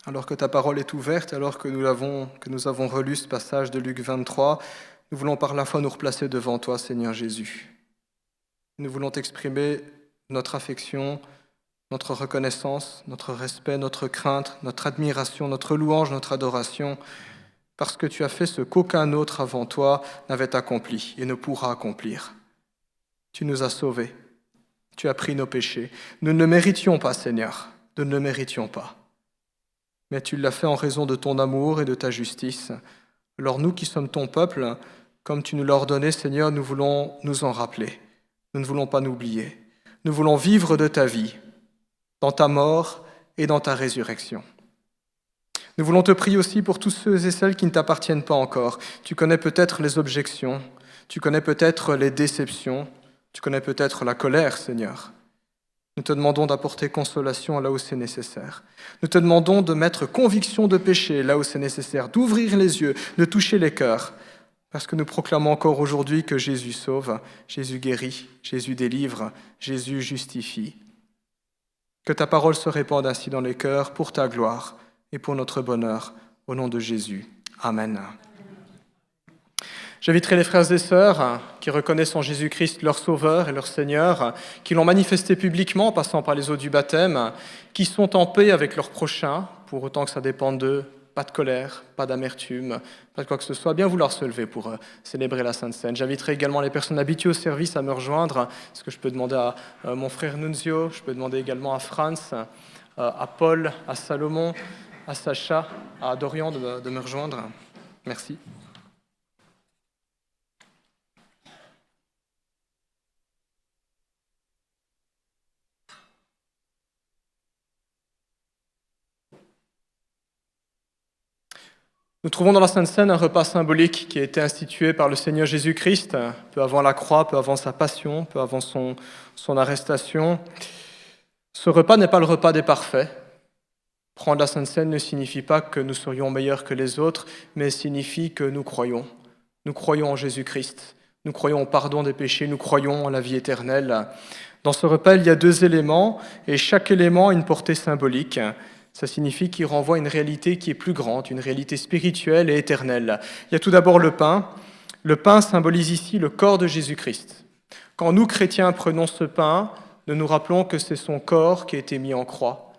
Alors que ta parole est ouverte, alors que nous avons relu ce passage de Luc 23, nous voulons par la foi nous replacer devant toi, Seigneur Jésus. Nous voulons t'exprimer notre affection, notre reconnaissance, notre respect, notre crainte, notre admiration, notre louange, notre adoration, parce que tu as fait ce qu'aucun autre avant toi n'avait accompli et ne pourra accomplir. Tu nous as sauvés, tu as pris nos péchés. Nous ne le méritions pas, Seigneur, nous ne le méritions pas. Mais tu l'as fait en raison de ton amour et de ta justice. Alors nous qui sommes ton peuple, comme tu nous l'as ordonné, Seigneur, nous voulons nous en rappeler. Nous ne voulons pas n'oublier. Nous voulons vivre de ta vie, dans ta mort et dans ta résurrection. Nous voulons te prier aussi pour tous ceux et celles qui ne t'appartiennent pas encore. Tu connais peut-être les objections, tu connais peut-être les déceptions, tu connais peut-être la colère, Seigneur. Nous te demandons d'apporter consolation là où c'est nécessaire. Nous te demandons de mettre conviction de péché là où c'est nécessaire, d'ouvrir les yeux, de toucher les cœurs, parce que nous proclamons encore aujourd'hui que Jésus sauve, Jésus guérit, Jésus délivre, Jésus justifie. Que ta parole se répande ainsi dans les cœurs pour ta gloire et pour notre bonheur, au nom de Jésus. Amen. J'inviterai les frères et sœurs qui reconnaissent en Jésus-Christ leur Sauveur et leur Seigneur, qui l'ont manifesté publiquement en passant par les eaux du baptême, qui sont en paix avec leurs prochains, pour autant que ça dépende d'eux, pas de colère, pas d'amertume, pas de quoi que ce soit, bien vouloir se lever pour célébrer la Sainte Seine. J'inviterai également les personnes habituées au service à me rejoindre. Est-ce que je peux demander à mon frère Nunzio, je peux demander également à Franz, à Paul, à Salomon, à Sacha, à Dorian de me rejoindre. Merci. Nous trouvons dans la Sainte Seine un repas symbolique qui a été institué par le Seigneur Jésus-Christ, peu avant la croix, peu avant sa passion, peu avant son arrestation. Ce repas n'est pas le repas des parfaits. Prendre la Sainte Seine ne signifie pas que nous serions meilleurs que les autres, mais signifie que nous croyons. Nous croyons en Jésus-Christ. Nous croyons au pardon des péchés. Nous croyons en la vie éternelle. Dans ce repas, il y a 2 éléments, et chaque élément a une portée symbolique. Ça signifie qu'il renvoie à une réalité qui est plus grande, une réalité spirituelle et éternelle. Il y a tout d'abord le pain. Le pain symbolise ici le corps de Jésus-Christ. Quand nous, chrétiens, prenons ce pain, nous nous rappelons que c'est son corps qui a été mis en croix.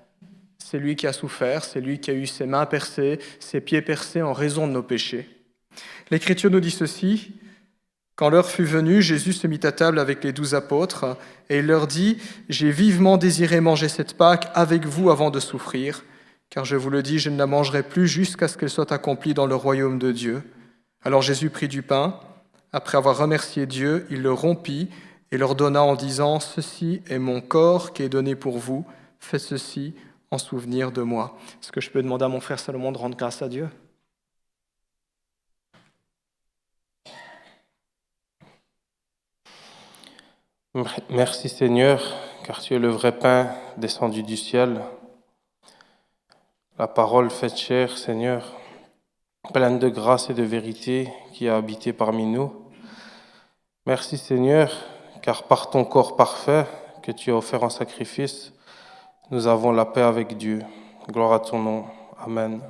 C'est lui qui a souffert, c'est lui qui a eu ses mains percées, ses pieds percés en raison de nos péchés. L'Écriture nous dit ceci: quand l'heure fut venue, Jésus se mit à table avec les 12 apôtres, et il leur dit : « J'ai vivement désiré manger cette Pâque avec vous avant de souffrir, car je vous le dis, je ne la mangerai plus jusqu'à ce qu'elle soit accomplie dans le royaume de Dieu. » Alors Jésus prit du pain, après avoir remercié Dieu, il le rompit et leur donna en disant : « Ceci est mon corps qui est donné pour vous, faites ceci en souvenir de moi. » Est-ce que je peux demander à mon frère Salomon de rendre grâce à Dieu ? Merci Seigneur, car tu es le vrai pain descendu du ciel. La parole faite chair, Seigneur, pleine de grâce et de vérité qui a habité parmi nous. Merci Seigneur, car par ton corps parfait que tu as offert en sacrifice, nous avons la paix avec Dieu. Gloire à ton nom. Amen.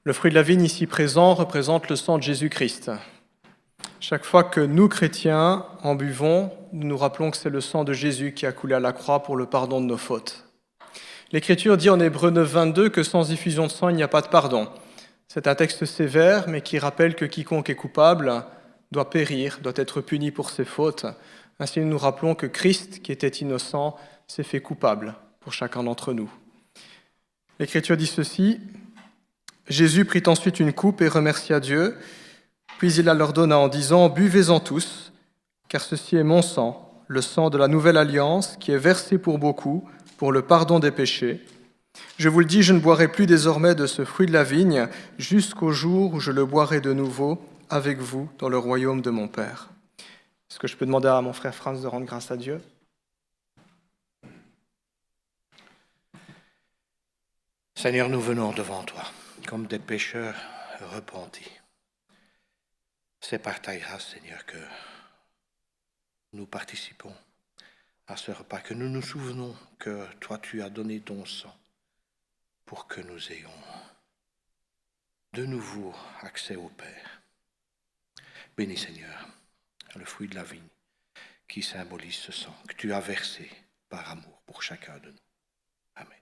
Le fruit de la vigne ici présent représente le sang de Jésus-Christ. Chaque fois que nous, chrétiens, en buvons, nous nous rappelons que c'est le sang de Jésus qui a coulé à la croix pour le pardon de nos fautes. L'Écriture dit en Hébreux 9, 22 que sans effusion de sang, il n'y a pas de pardon. C'est un texte sévère, mais qui rappelle que quiconque est coupable doit périr, doit être puni pour ses fautes. Ainsi, nous nous rappelons que Christ, qui était innocent, s'est fait coupable pour chacun d'entre nous. L'Écriture dit ceci : Jésus prit ensuite une coupe et remercia Dieu, puis il la leur donna en disant : « Buvez-en tous, car ceci est mon sang, le sang de la nouvelle alliance, qui est versé pour beaucoup, pour le pardon des péchés. Je vous le dis, je ne boirai plus désormais de ce fruit de la vigne, jusqu'au jour où je le boirai de nouveau avec vous dans le royaume de mon Père. » Est-ce que je peux demander à mon frère Franz de rendre grâce à Dieu ? Seigneur, nous venons devant toi comme des pécheurs repentis. C'est par ta grâce, Seigneur, que nous participons à ce repas, que nous nous souvenons que toi, tu as donné ton sang pour que nous ayons de nouveau accès au Père. Bénis, Seigneur, le fruit de la vigne qui symbolise ce sang que tu as versé par amour pour chacun de nous. Amen.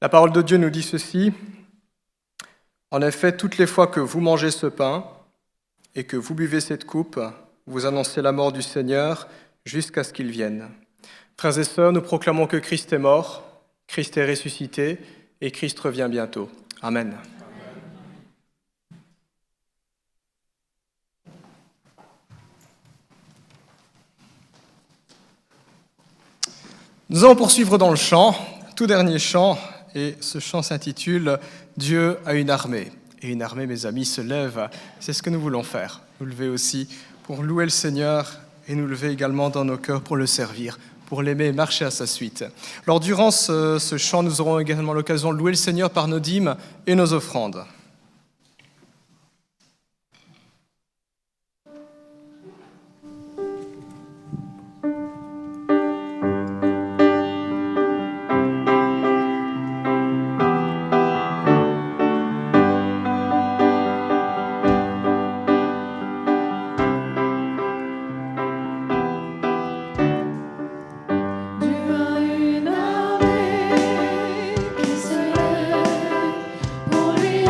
La parole de Dieu nous dit ceci. En effet, toutes les fois que vous mangez ce pain et que vous buvez cette coupe, vous annoncez la mort du Seigneur jusqu'à ce qu'il vienne. Frères et sœurs, nous proclamons que Christ est mort, Christ est ressuscité et Christ revient bientôt. Amen. Nous allons poursuivre dans le chant, tout dernier chant, et ce chant s'intitule « Dieu a une armée ». Et une armée, mes amis, se lève. C'est ce que nous voulons faire. Nous lever aussi pour louer le Seigneur et nous lever également dans nos cœurs pour le servir, pour l'aimer et marcher à sa suite. Alors, durant ce chant, nous aurons également l'occasion de louer le Seigneur par nos dîmes et nos offrandes. Pour lui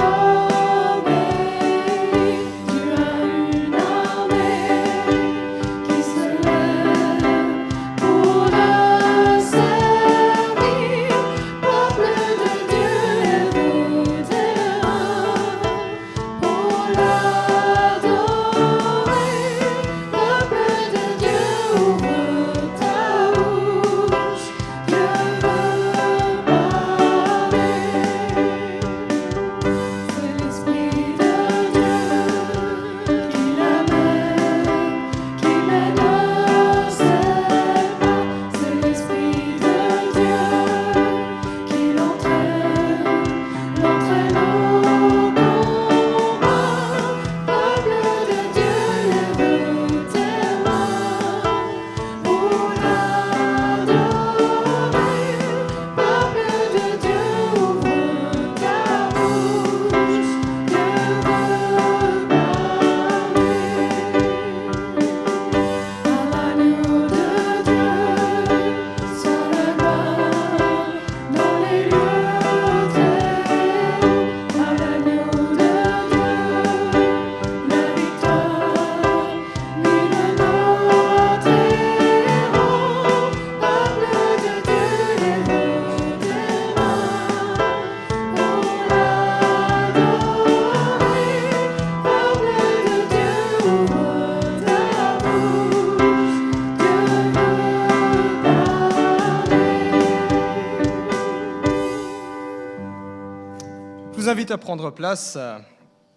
invite à prendre place.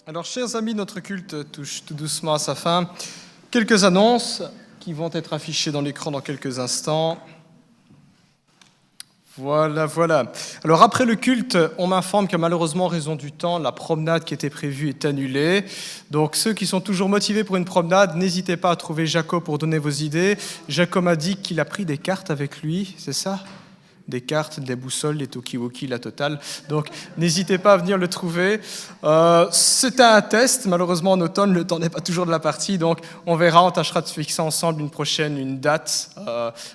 Alors, chers amis, notre culte touche tout doucement à sa fin. Quelques annonces qui vont être affichées dans l'écran dans quelques instants. Voilà. Alors, après le culte, on m'informe que malheureusement, en raison du temps, la promenade qui était prévue est annulée. Donc, ceux qui sont toujours motivés pour une promenade, n'hésitez pas à trouver Jacob pour donner vos idées. Jacob a dit qu'il a pris des cartes avec lui, c'est ça ? Des cartes, des boussoles, des talkie-walkie, la totale. Donc, n'hésitez pas à venir le trouver. C'est un test. Malheureusement, en automne, le temps n'est pas toujours de la partie. Donc, on verra, on tâchera de fixer ensemble une date.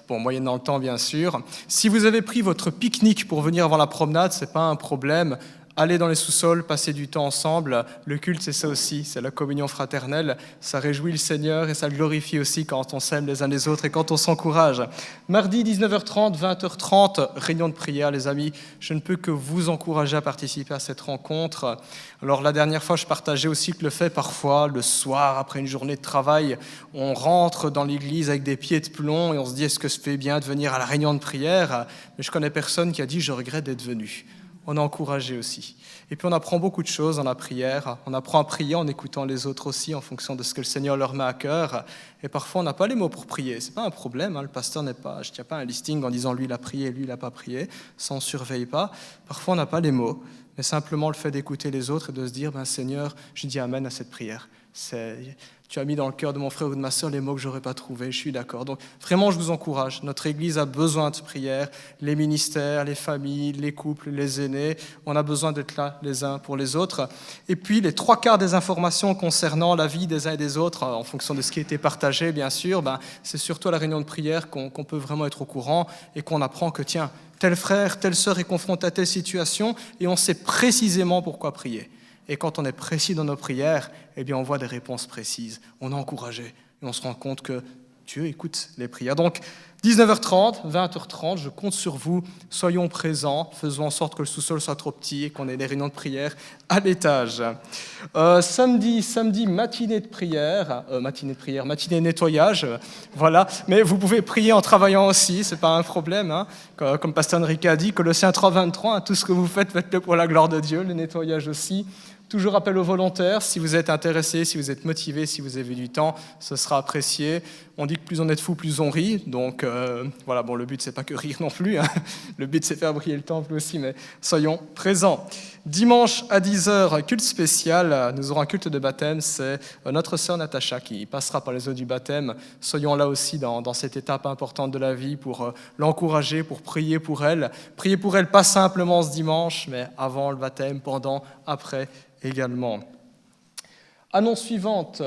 Moyennant le temps, bien sûr. Si vous avez pris votre pique-nique pour venir avant la promenade, c'est pas un problème. Allez dans les sous-sols, passer du temps ensemble. Le culte, c'est ça aussi, c'est la communion fraternelle. Ça réjouit le Seigneur et ça le glorifie aussi quand on s'aime les uns les autres et quand on s'encourage. Mardi, 19h30, 20h30, réunion de prière, les amis. Je ne peux que vous encourager à participer à cette rencontre. Alors, la dernière fois, je partageais aussi que le fait, parfois, le soir, après une journée de travail, on rentre dans l'église avec des pieds de plomb et on se dit, est-ce que ça fait bien de venir à la réunion de prière ? Mais je connais personne qui a dit, je regrette d'être venu. On est encouragé aussi. Et puis on apprend beaucoup de choses dans la prière. On apprend à prier en écoutant les autres aussi, en fonction de ce que le Seigneur leur met à cœur. Et parfois on n'a pas les mots pour prier. C'est pas un problème. Le pasteur je ne tiens pas un listing en disant lui il a prié, lui il n'a pas prié. Ça on ne surveille pas. Parfois on n'a pas les mots, mais simplement le fait d'écouter les autres et de se dire Seigneur, je dis amen à cette prière. Tu as mis dans le cœur de mon frère ou de ma sœur les mots que je n'aurais pas trouvés, je suis d'accord. Donc vraiment, je vous encourage. Notre Église a besoin de prière. Les ministères, les familles, les couples, les aînés, on a besoin d'être là les uns pour les autres. Et puis, les 3/4 des informations concernant la vie des uns et des autres, en fonction de ce qui a été partagé, bien sûr, c'est surtout à la réunion de prière qu'on peut vraiment être au courant et qu'on apprend que, tiens, tel frère, telle sœur est confronté à telle situation et on sait précisément pourquoi prier. Et quand on est précis dans nos prières, eh bien on voit des réponses précises. On est encouragé et on se rend compte que Dieu écoute les prières. Donc, 19h30, 20h30, je compte sur vous. Soyons présents, faisons en sorte que le sous-sol soit trop petit et qu'on ait des réunions de prière à l'étage. Samedi, matinée nettoyage, voilà. Mais vous pouvez prier en travaillant aussi, c'est pas un problème. Comme Pasteur Enrique a dit, Colossiens 3:23, tout ce que vous faites, faites-le pour la gloire de Dieu, le nettoyage aussi. Toujours appel aux volontaires, si vous êtes intéressé, si vous êtes motivé, si vous avez du temps, ce sera apprécié. On dit que plus on est de fous, plus on rit, donc le but c'est pas que rire non plus, le but c'est faire briller le temple aussi, mais soyons présents. Dimanche à 10h, culte spécial, nous aurons un culte de baptême, c'est notre sœur Natacha qui passera par les eaux du baptême. Soyons là aussi dans cette étape importante de la vie pour l'encourager, pour prier pour elle. Prier pour elle pas simplement ce dimanche, mais avant le baptême, pendant, après également. Annonce suivante,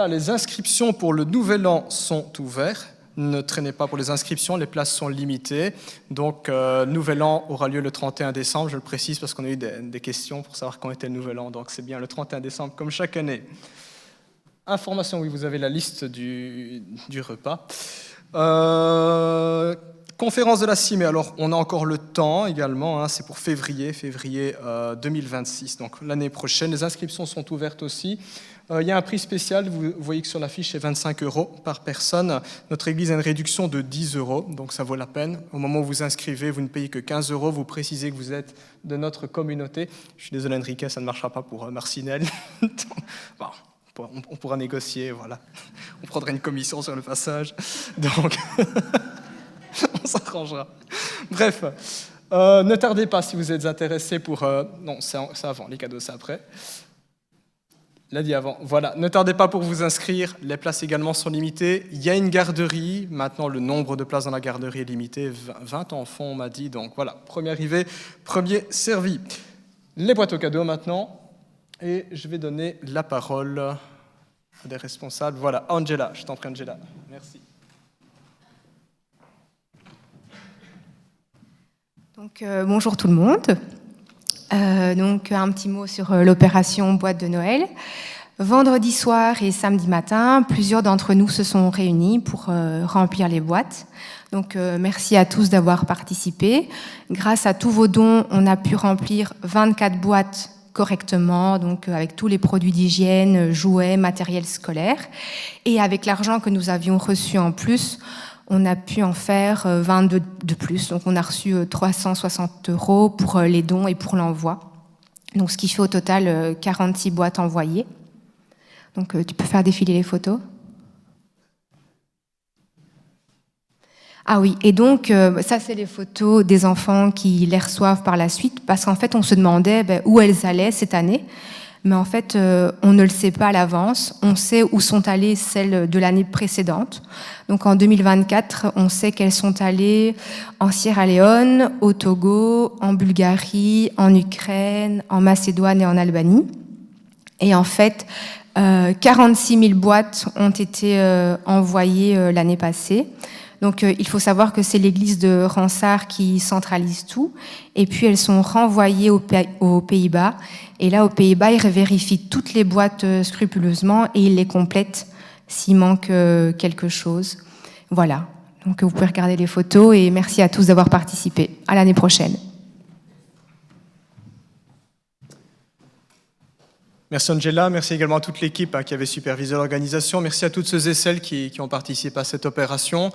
les inscriptions pour le Nouvel An sont ouvertes. Ne traînez pas pour les inscriptions, les places sont limitées. Donc, Nouvel An aura lieu le 31 décembre, je le précise parce qu'on a eu des questions pour savoir quand était le Nouvel An. Donc, c'est bien le 31 décembre, comme chaque année. Information, oui, vous avez la liste du repas. Conférence de la CIME, alors on a encore le temps également, c'est pour février 2026, donc l'année prochaine. Les inscriptions sont ouvertes aussi. Il y a un prix spécial, vous voyez que sur l'affiche c'est 25 € par personne. Notre église a une réduction de 10 €, donc ça vaut la peine. Au moment où vous inscrivez, vous ne payez que 15 €, vous précisez que vous êtes de notre communauté. Je suis désolé Enrique, ça ne marchera pas pour Marcinelle. On pourra négocier, voilà. On prendra une commission sur le passage. Donc... on s'arrangera. Bref, ne tardez pas si vous êtes intéressé pour... non, c'est avant, les cadeaux, c'est après. L'a dit avant. Voilà, ne tardez pas pour vous inscrire. Les places également sont limitées. Il y a une garderie. Maintenant, le nombre de places dans la garderie est limité. 20 enfants, on m'a dit. Donc voilà, premier arrivé, premier servi. Les boîtes aux cadeaux maintenant. Et je vais donner la parole à des responsables. Voilà, Angela. Je t'en prie, Angela. Merci. Donc, bonjour tout le monde. Donc, un petit mot sur l'opération boîte de Noël. Vendredi soir et samedi matin, plusieurs d'entre nous se sont réunis pour remplir les boîtes. Donc, merci à tous d'avoir participé. Grâce à tous vos dons, on a pu remplir 24 boîtes correctement, donc avec tous les produits d'hygiène, jouets, matériel scolaire. Et avec l'argent que nous avions reçu en plus, on a pu en faire 22 de plus. Donc, on a reçu 360 € pour les dons et pour l'envoi. Donc, ce qui fait au total 46 boîtes envoyées. Donc, tu peux faire défiler les photos. Ah oui, et donc, ça, c'est les photos des enfants qui les reçoivent par la suite, parce qu'en fait, on se demandait où elles allaient cette année. Mais en fait, on ne le sait pas à l'avance. On sait où sont allées celles de l'année précédente. Donc en 2024, on sait qu'elles sont allées en Sierra Leone, au Togo, en Bulgarie, en Ukraine, en Macédoine et en Albanie. Et en fait, 46 000 boîtes ont été envoyées l'année passée. Donc, il faut savoir que c'est l'église de Ransard qui centralise tout. Et puis, elles sont renvoyées aux Pays-Bas. Et là, aux Pays-Bas, ils vérifient toutes les boîtes scrupuleusement et ils les complètent s'il manque quelque chose. Voilà. Donc, vous pouvez regarder les photos et merci à tous d'avoir participé. À l'année prochaine. Merci Angela, merci également à toute l'équipe qui avait supervisé l'organisation. Merci à toutes ceux et celles qui ont participé à cette opération.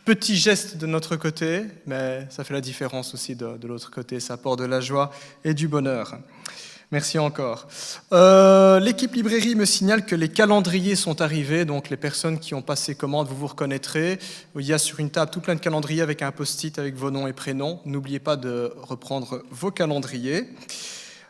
Petit geste de notre côté, mais ça fait la différence aussi de l'autre côté. Ça apporte de la joie et du bonheur. Merci encore. L'équipe librairie me signale que les calendriers sont arrivés, donc les personnes qui ont passé commande, vous reconnaîtrez. Il y a sur une table tout plein de calendriers avec un post-it avec vos noms et prénoms. N'oubliez pas de reprendre vos calendriers.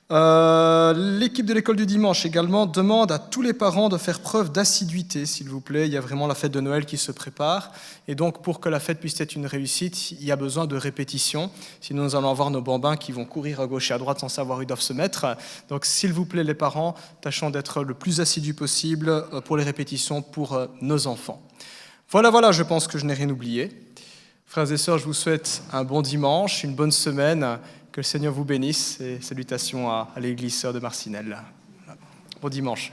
L'équipe de l'école du dimanche également demande à tous les parents de faire preuve d'assiduité, s'il vous plaît. Il y a vraiment la fête de Noël qui se prépare. Et donc, pour que la fête puisse être une réussite, il y a besoin de répétition. Sinon, nous allons avoir nos bambins qui vont courir à gauche et à droite sans savoir où ils doivent se mettre. Donc, s'il vous plaît, les parents, tâchons d'être le plus assidus possible pour les répétitions pour nos enfants. Voilà, je pense que je n'ai rien oublié. Frères et sœurs, je vous souhaite un bon dimanche, une bonne semaine. Que le Seigneur vous bénisse et salutations à l'Église Sœur de Marcinelle. Bon dimanche.